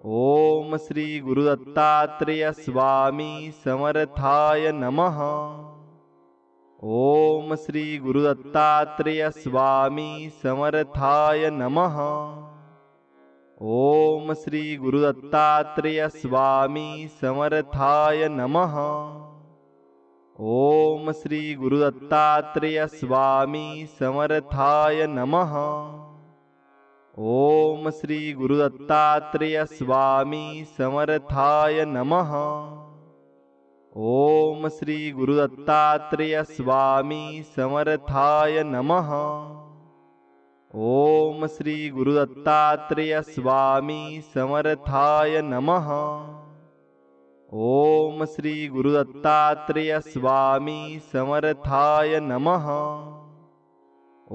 Speaker 1: ओम श्री गुरुदत्तात्रेय स्वामी समर्थाय नमः। ओम श्री गुरुदत्तात्रेय स्वामी समर्थाय नमः। ओम श्री गुरुदत्तात्रेय स्वामी समर्थाय नमः। ओम श्री गुरुदत्तात्रेय स्वामी समर्थाय नमः। ओम श्री गुरुदत्तात्रेय स्वामी समर्थाय नमः। ओम श्री गुरुदत्तात्रेय स्वामी समर्थाय नमः। ओम श्री गुरुदत्तात्रेय स्वामी समर्थाय नमः। ओम ओम श्री गुरु दत्तात्रेय स्वामी समर्थाय नमः। ओम श्री गुरु दत्तात्रेय स्वामी समर्थाय नमः।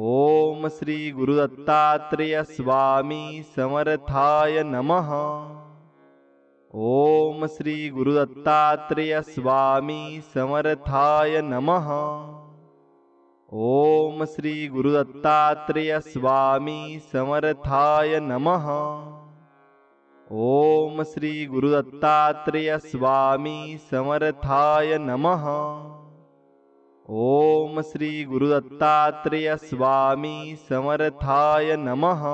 Speaker 1: ओम श्री गुरु दत्तात्रेय स्वामी समर्थाय नमः। ओम श्री गुरु दत्तात्रेय स्वामी समर्थाय नमः। ओम श्री गुरु दत्तात्रेय स्वामी समर्थाय नमः। ओम श्री गुरु दत्तात्रेय स्वामी समर्थाय नमः। ओम श्री गुरु दत्तात्रेय स्वामी समर्थाय नमः।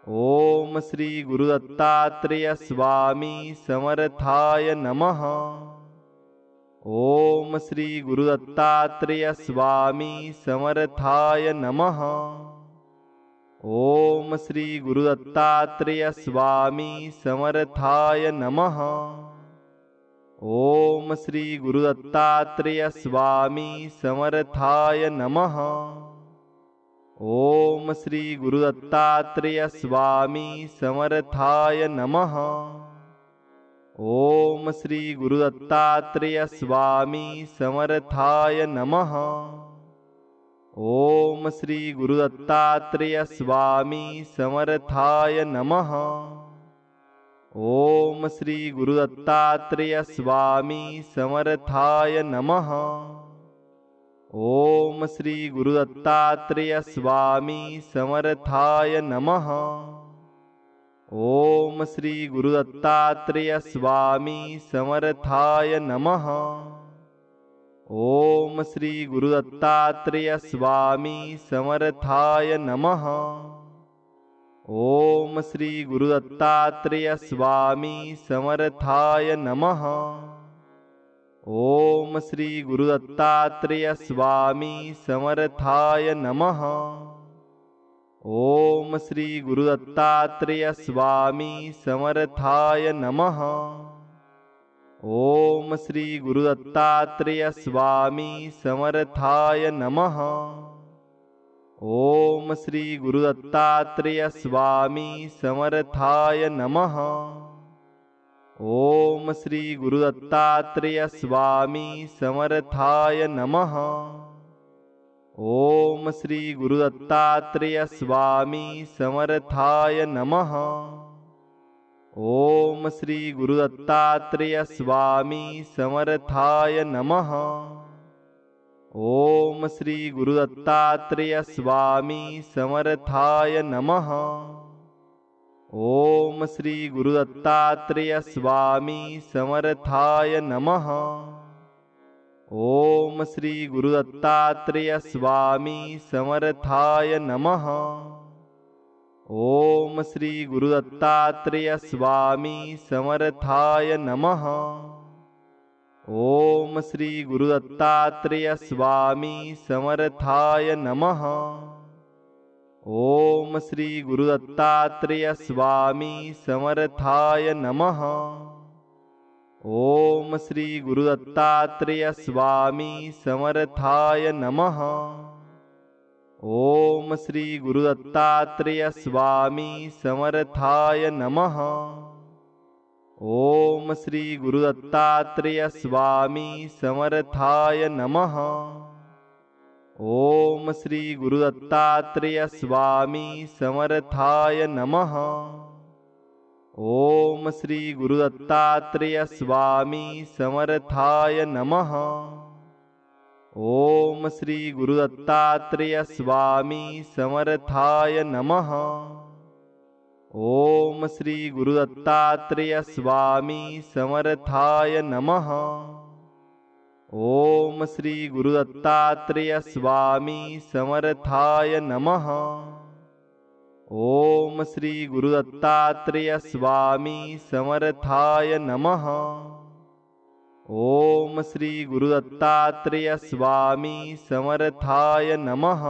Speaker 1: ओम श्री गुरु दत्तात्रेय स्वामी समर्थाय नमः। ओम श्री गुरु दत्तात्रेय स्वामी समर्थाय नमः। ओम श्री गुरु दत्तात्रेय स्वामी समर्थाय नमः। ओम श्री गुरु दत्तात्रेय स्वामी समर्थाय नमः। ओम श्री गुरु दत्तात्रेय स्वामी समर्थाय नमः। ओम श्री गुरु दत्तात्रेय स्वामी समर्थाय नमः। ओम श्री गुरु दत्तात्रेय स्वामी समर्थाय नमः। ओम श्री गुरु दत्तात्रेय स्वामी समर्थाय नमः। ओम श्री गुरु दत्तात्रेय स्वामी समर्थाय नमः। ओम श्री गुरु दत्तात्रेय स्वामी समर्थाय नमः। ओम श्री गुरु दत्तात्रेय स्वामी समर्थाय नमः। ओम श्री गुरु दत्तात्रेय स्वामी समर्थाय नमः। ओम श्री गुरु दत्तात्रेय स्वामी समर्थाय नमः। ओम श्री गुरु दत्तात्रेय स्वामी समर्थाय नमः। ओम श्री गुरु दत्तात्रेय स्वामी समर्थाय नमः। ओम श्री गुरु दत्तात्रेय स्वामी समर्थाय नमः। ओम श्री गुरु दत्तात्रेय स्वामी समर्थाय नमः। ओम श्री गुरु दत्तात्रेय स्वामी समर्थाय नमः। ओम श्री गुरु दत्तात्रेय स्वामी समर्थाय नमः। ओम श्री गुरु दत्तात्रेय स्वामी समर्थाय नमः। ओम श्री गुरु दत्तात्रेय स्वामी समर्थाय नमः। ओम श्री गुरु दत्तात्रेय स्वामी समर्थाय नमः। ओम श्री गुरु दत्तात्रेय स्वामी समर्थाय नमः। ओम श्री गुरु दत्तात्रेय स्वामी समर्थाय नमः। ओम श्री गुरु दत्तात्रेय स्वामी समर्थाय नमः। ओम श्री गुरु दत्तात्रेय स्वामी समर्थाय नमः। ओम श्री गुरु दत्तात्रेय स्वामी समर्थाय नमः। ओम श्री गुरु दत्तात्रेय स्वामी समर्थाय नमः। ओम श्री गुरु दत्तात्रेय स्वामी समर्थाय नमः। ओम श्री गुरु दत्तात्रेय स्वामी समर्थाय नमः। ओम श्री गुरु दत्तात्रेय स्वामी समर्थाय नमः। ओम श्री गुरु दत्तात्रेय स्वामी समर्थाय नमः। ओम श्री गुरु दत्तात्रेय स्वामी समर्थाय नमः। ओम श्री गुरु दत्तात्रेय स्वामी समर्थाय नमः। ओम श्री गुरु दत्तात्रेय स्वामी समर्थाय नमः।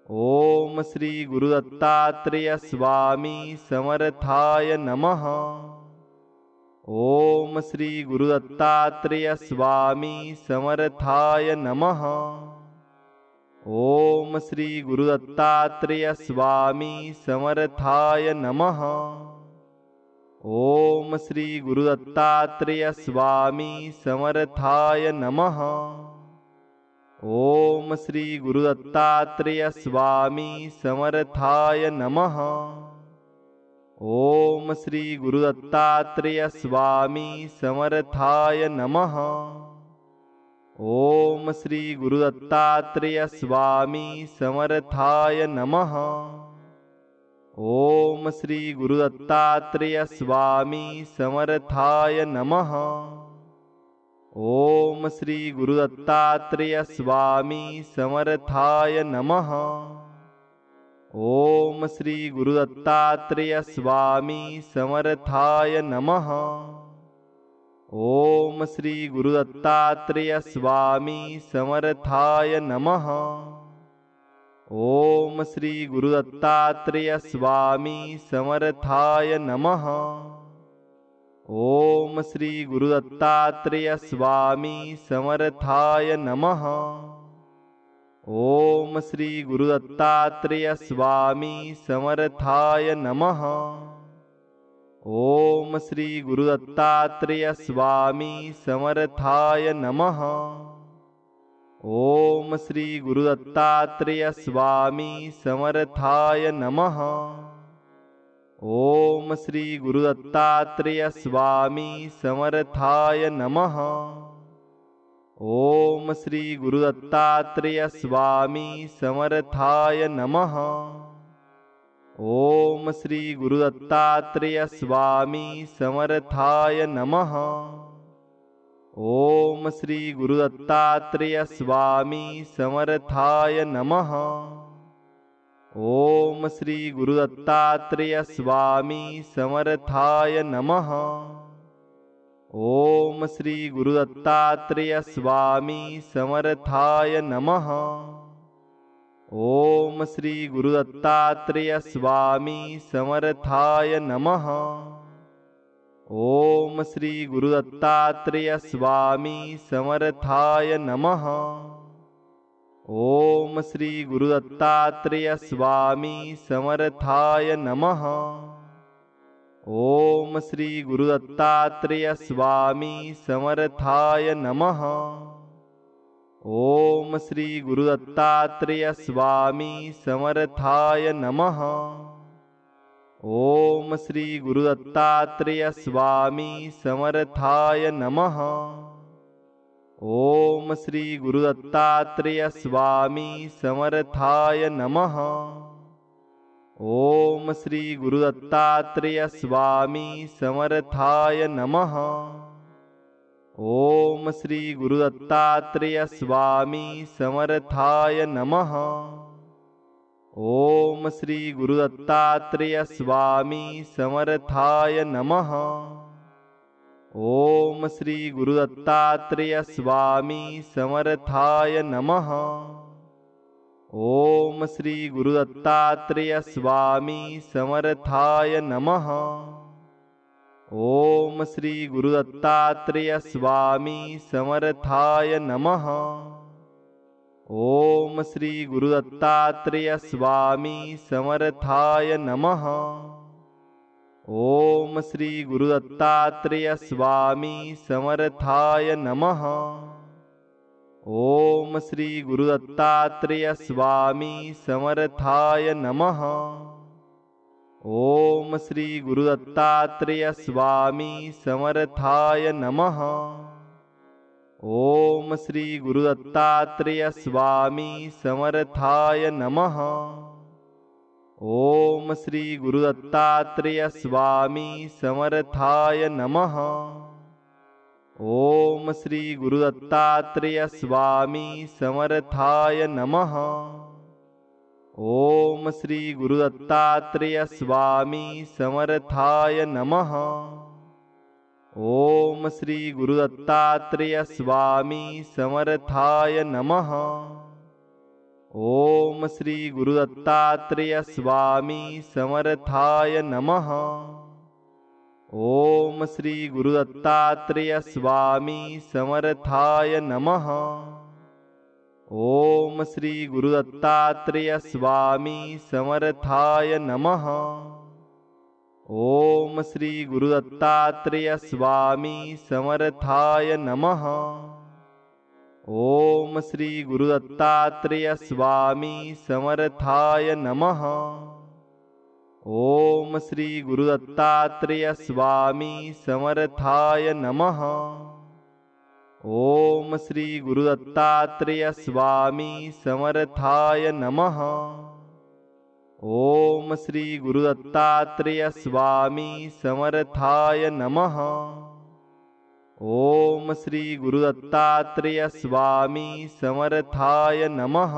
Speaker 1: ओम श्री गुरु दत्तात्रेय स्वामी समर्थाय नमः। ओम श्री गुरु दत्तात्रेय स्वामी समर्थाय नमः। ओम श्री गुरुदत्तात्रेय स्वामी समर्थाय नमः। ओम श्री गुरुदत्तात्रेय स्वामी समर्थाय नमः। ओम श्री गुरुदत्तात्रेय स्वामी समर्थाय नमः। ओम श्री गुरुदत्तात्रेय स्वामी समर्थाय नमः। ओम श्री गुरुदत्तात्रेय स्वामी समर्थाय नमः। ओम श्री गुरुदत्तात्रेय स्वामी समर्थाय नमः। ओम श्री गुरुदत्तात्रेय स्वामी समर्थाय नमः। ओम श्री गुरुदत्तात्रेय स्वामी समर्थाय नमः। ओम श्री गुरुदत्तात्रेय स्वामी समर्थाय नमः। ओम श्री गुरुदत्तात्रेय स्वामी समर्थाय नमः। ओम श्री गुरुदत्तात्रेय स्वामी समर्थाय नमः। ओम श्री गुरुदत्तात्रेय स्वामी समर्थाय नमः। ओम श्री गुरुदत्तात्रेय स्वामी समर्थाय नमः। ओम श्री गुरुदत्तात्रेय स्वामी समर्थाय नमः। ओम श्री गुरुदत्तात्रेय स्वामी समर्थाय नमः। ओम श्री गुरुदत्तात्रेय स्वामी समर्थाय नमः। ओम श्री गुरुदत्तात्रेय स्वामी समर्थाय नमः। ओम श्री गुरुदत्तात्रेय स्वामी समर्थाय नमः। ओम श्री गुरुदत्तात्रेय स्वामी समर्थाय नमः। ओम श्री गुरुदत्तात्रेय स्वामी समर्थाय नमः। ओम श्री गुरुदत्तात्रेय स्वामी समर्थाय नमः। ओम श्री गुरुदत्तात्रेय स्वामी समर्थाय नमः। ओम श्री गुरुदत्तात्रेय स्वामी समर्थाय नमः। ओम श्री गुरुदत्तात्रेय स्वामी समर्थाय नमः। ओम श्री गुरुदत्तात्रेय स्वामी समर्थाय नमः। ओम श्री गुरुदत्तात्रेय स्वामी समर्थाय नमः। ओम श्री गुरुदत्तात्रेय स्वामी समर्थाय नमः। ओम श्री गुरुदत्तात्रेय स्वामी समर्थाय नमः। ओम श्री गुरुदत्तात्रेय स्वामी समर्थाय नमः। ओम श्री गुरुदत्तात्रेय स्वामी समर्थाय नमः। ओम श्री गुरुदत्तात्रेय स्वामी समर्थाय नमः। ओम श्री गुरुदत्तात्रेय स्वामी समर्थाय नमः। ओम श्री गुरुदत्तात्रेय स्वामी समर्थाय नमः। ओम श्री गुरुदत्तात्रेय स्वामी समर्थाय नमः। ओम श्री गुरुदत्तात्रेय स्वामी समर्थाय नमः। ओम श्री गुरुदत्तात्रेय स्वामी समर्थाय नमः। ओम श्री गुरुदत्तात्रेय स्वामी समर्थाय नमः। ओम श्री गुरुदत्तात्रेय स्वामी समर्थाय नमः। ओम श्री गुरुदत्तात्रेय स्वामी समर्थाय नमः। ओम श्री गुरुदत्तात्रेय स्वामी समर्थाय नमः। ओम श्री गुरुदत्तात्रेय स्वामी समर्थाय नमः। ओम श्री गुरुदत्तात्रेय स्वामी समर्थाय नमः। ओम श्री गुरुदत्तात्रेय स्वामी समर्थाय नमः। ओम श्री गुरुदत्तात्रेय स्वामी समर्थाय नमः। ओम श्री गुरुदत्तात्रेय स्वामी समर्थाय नमः। ओम श्री गुरुदत्तात्रेय स्वामी समर्थाय नमः। ओम श्री गुरुदत्तात्रेय स्वामी समर्थाय नमः। ओम श्री गुरुदत्तात्रेय स्वामी समर्थाय नमः। ओम श्री गुरुदत्तात्रेय स्वामी समर्थाय नमः। ओम श्री गुरुदत्तात्रेय स्वामी समर्थाय नमः। ओम श्री गुरुदत्तात्रेय स्वामी समर्थाय नमः।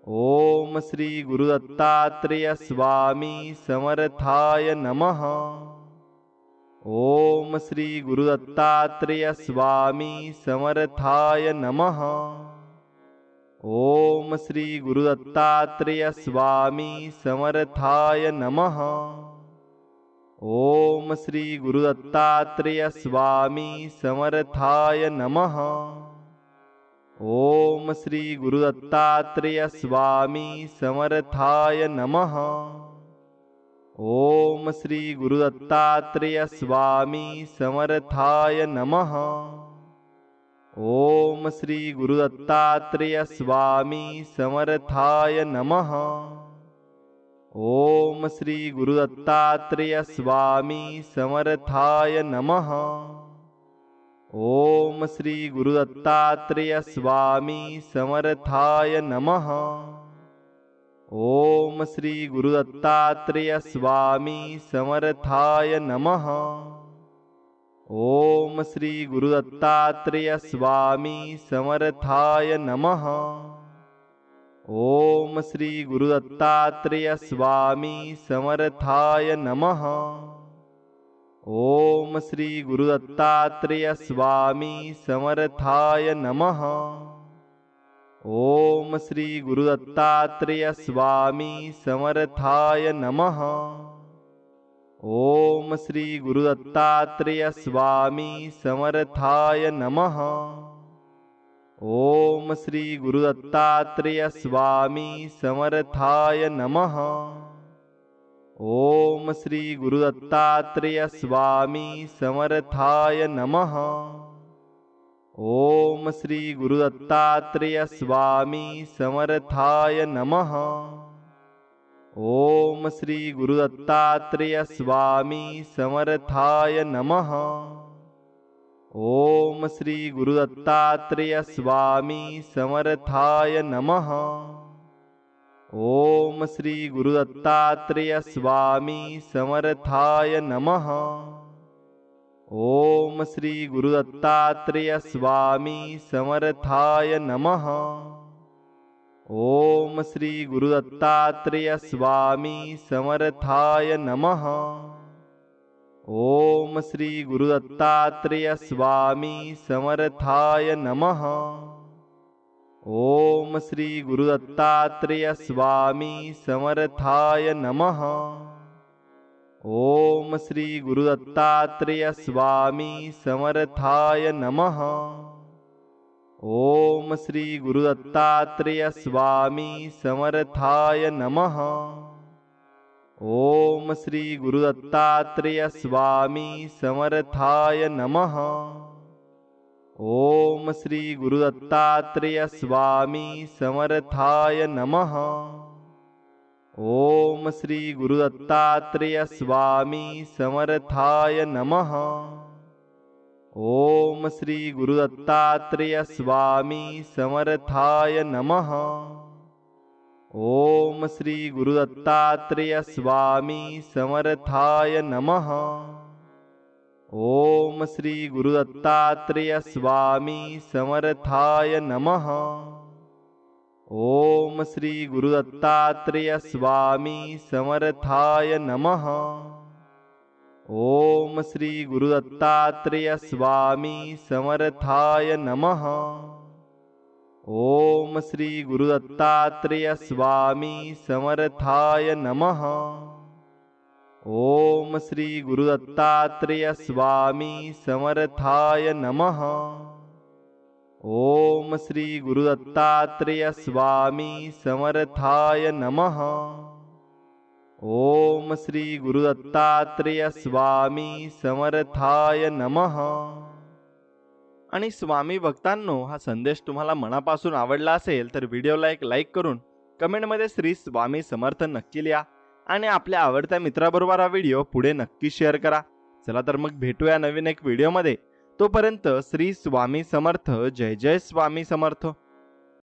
Speaker 1: ओम श्री गुरुदत्तात्रेय स्वामी समर्थाय नमः। ओम श्री गुरुदत्तात्रेय स्वामी समर्थाय नमः। ओम श्री गुरुदत्तात्रेय स्वामी समर्थाय नमः। ओम श्री गुरुदत्तात्रेय स्वामी समर्थाय नमः। ओम श्री गुरुदत्तात्रेय स्वामी समर्थाय नमः। ओम श्री गुरुदत्तात्रेय स्वामी समर्थाय नमः। ओम श्री गुरुदत्तात्रेय स्वामी समर्थाय नमः। ओम श्री गुरुदत्तात्रेय स्वामी समर्थाय नमः। ओम श्री गुरुदत्तात्रेय स्वामी समर्थाय नमः। ओम श्री गुरुदत्तात्रेय स्वामी समर्थाय नमः। ओम श्री गुरुदत्तात्रेय स्वामी समर्थाय नमः। ओम श्री गुरुदत्तात्रेय स्वामी समर्थाय नमः। ओम श्री गुरुदत्तात्रेय स्वामी समर्थाय नमः। ओम श्री गुरुदत्तात्रेय स्वामी समर्थाय नमः। ओम श्री गुरुदत्तात्रेय स्वामी समर्थाय नमः। ओम श्री गुरुदत्तात्रेय स्वामी समर्थाय नमः। ओम श्री गुरुदत्तात्रेय स्वामी समर्थाय नमः। ओम श्री गुरुदत्तात्रेय स्वामी समर्थाय नमः। ओम श्री गुरुदत्तात्रेय स्वामी समर्थाय नमः। ओम श्री गुरुदत्तात्रेय स्वामी समर्थाय नमः। ओम श्री गुरुदत्तात्रेय स्वामी समर्थाय नमः। ओम श्री गुरुदत्तात्रेय स्वामी समर्थाय नमः। ओम श्री गुरुदत्तात्रेय स्वामी समर्थाय नमः। ओम श्री गुरुदत्तात्रेय स्वामी समर्थाय नमः। ओम श्री गुरुदत्तात्रेय स्वामी समर्थाय नमः। ओम श्री गुरुदत्तात्रेय स्वामी समर्थाय नमः। ओम श्री गुरुदत्तात्रेय स्वामी समर्थाय नमः। ओम श्री गुरुदत्तात्रेय स्वामी समर्थाय नमः। ओम श्री गुरुदत्तात्रेय स्वामी समर्थाय नमः। ओम श्री गुरुदत्तात्रेय स्वामी समर्थाय नमः। ओम श्री गुरुदत्तात्रेय स्वामी समर्थाय नमः। ओम श्री गुरुदत्तात्रेय स्वामी समर्थाय नमः। ओम श्री गुरुदत्तात्रेय स्वामी समर्थाय नमः। ओम श्री गुरुदत्तात्रेय स्वामी समर्थाय नमः। ओम श्री गुरुदत्तात्रेय स्वामी समर्थाय नमः। ओम श्री गुरुदत्तात्रेय स्वामी समर्थाय नमः। ओम श्री गुरुदत्तात्रेय स्वामी समर्थाय नमः। ओम श्री गुरुदत्तात्रेय स्वामी समर्थाय नमः. ओम श्री गुरुदत्तात्रेय स्वामी समर्थाय नमः. आणि स्वामी भक्तांनो, हा संदेश तुम्हाला मनापासून आवडला असेल तर व्हिडिओला एक लाईक करून कमेंटमध्ये श्री स्वामी समर्थ नक्की लिहा आणि आपल्या आवडत्या मित्राबरोबर हा व्हिडिओ पुढे नक्की शेअर करा. चला तर मग भेटूया नवीन एक व्हिडिओमध्ये. तोपर्यंत श्री स्वामी समर्थ. जय जय स्वामी समर्थ.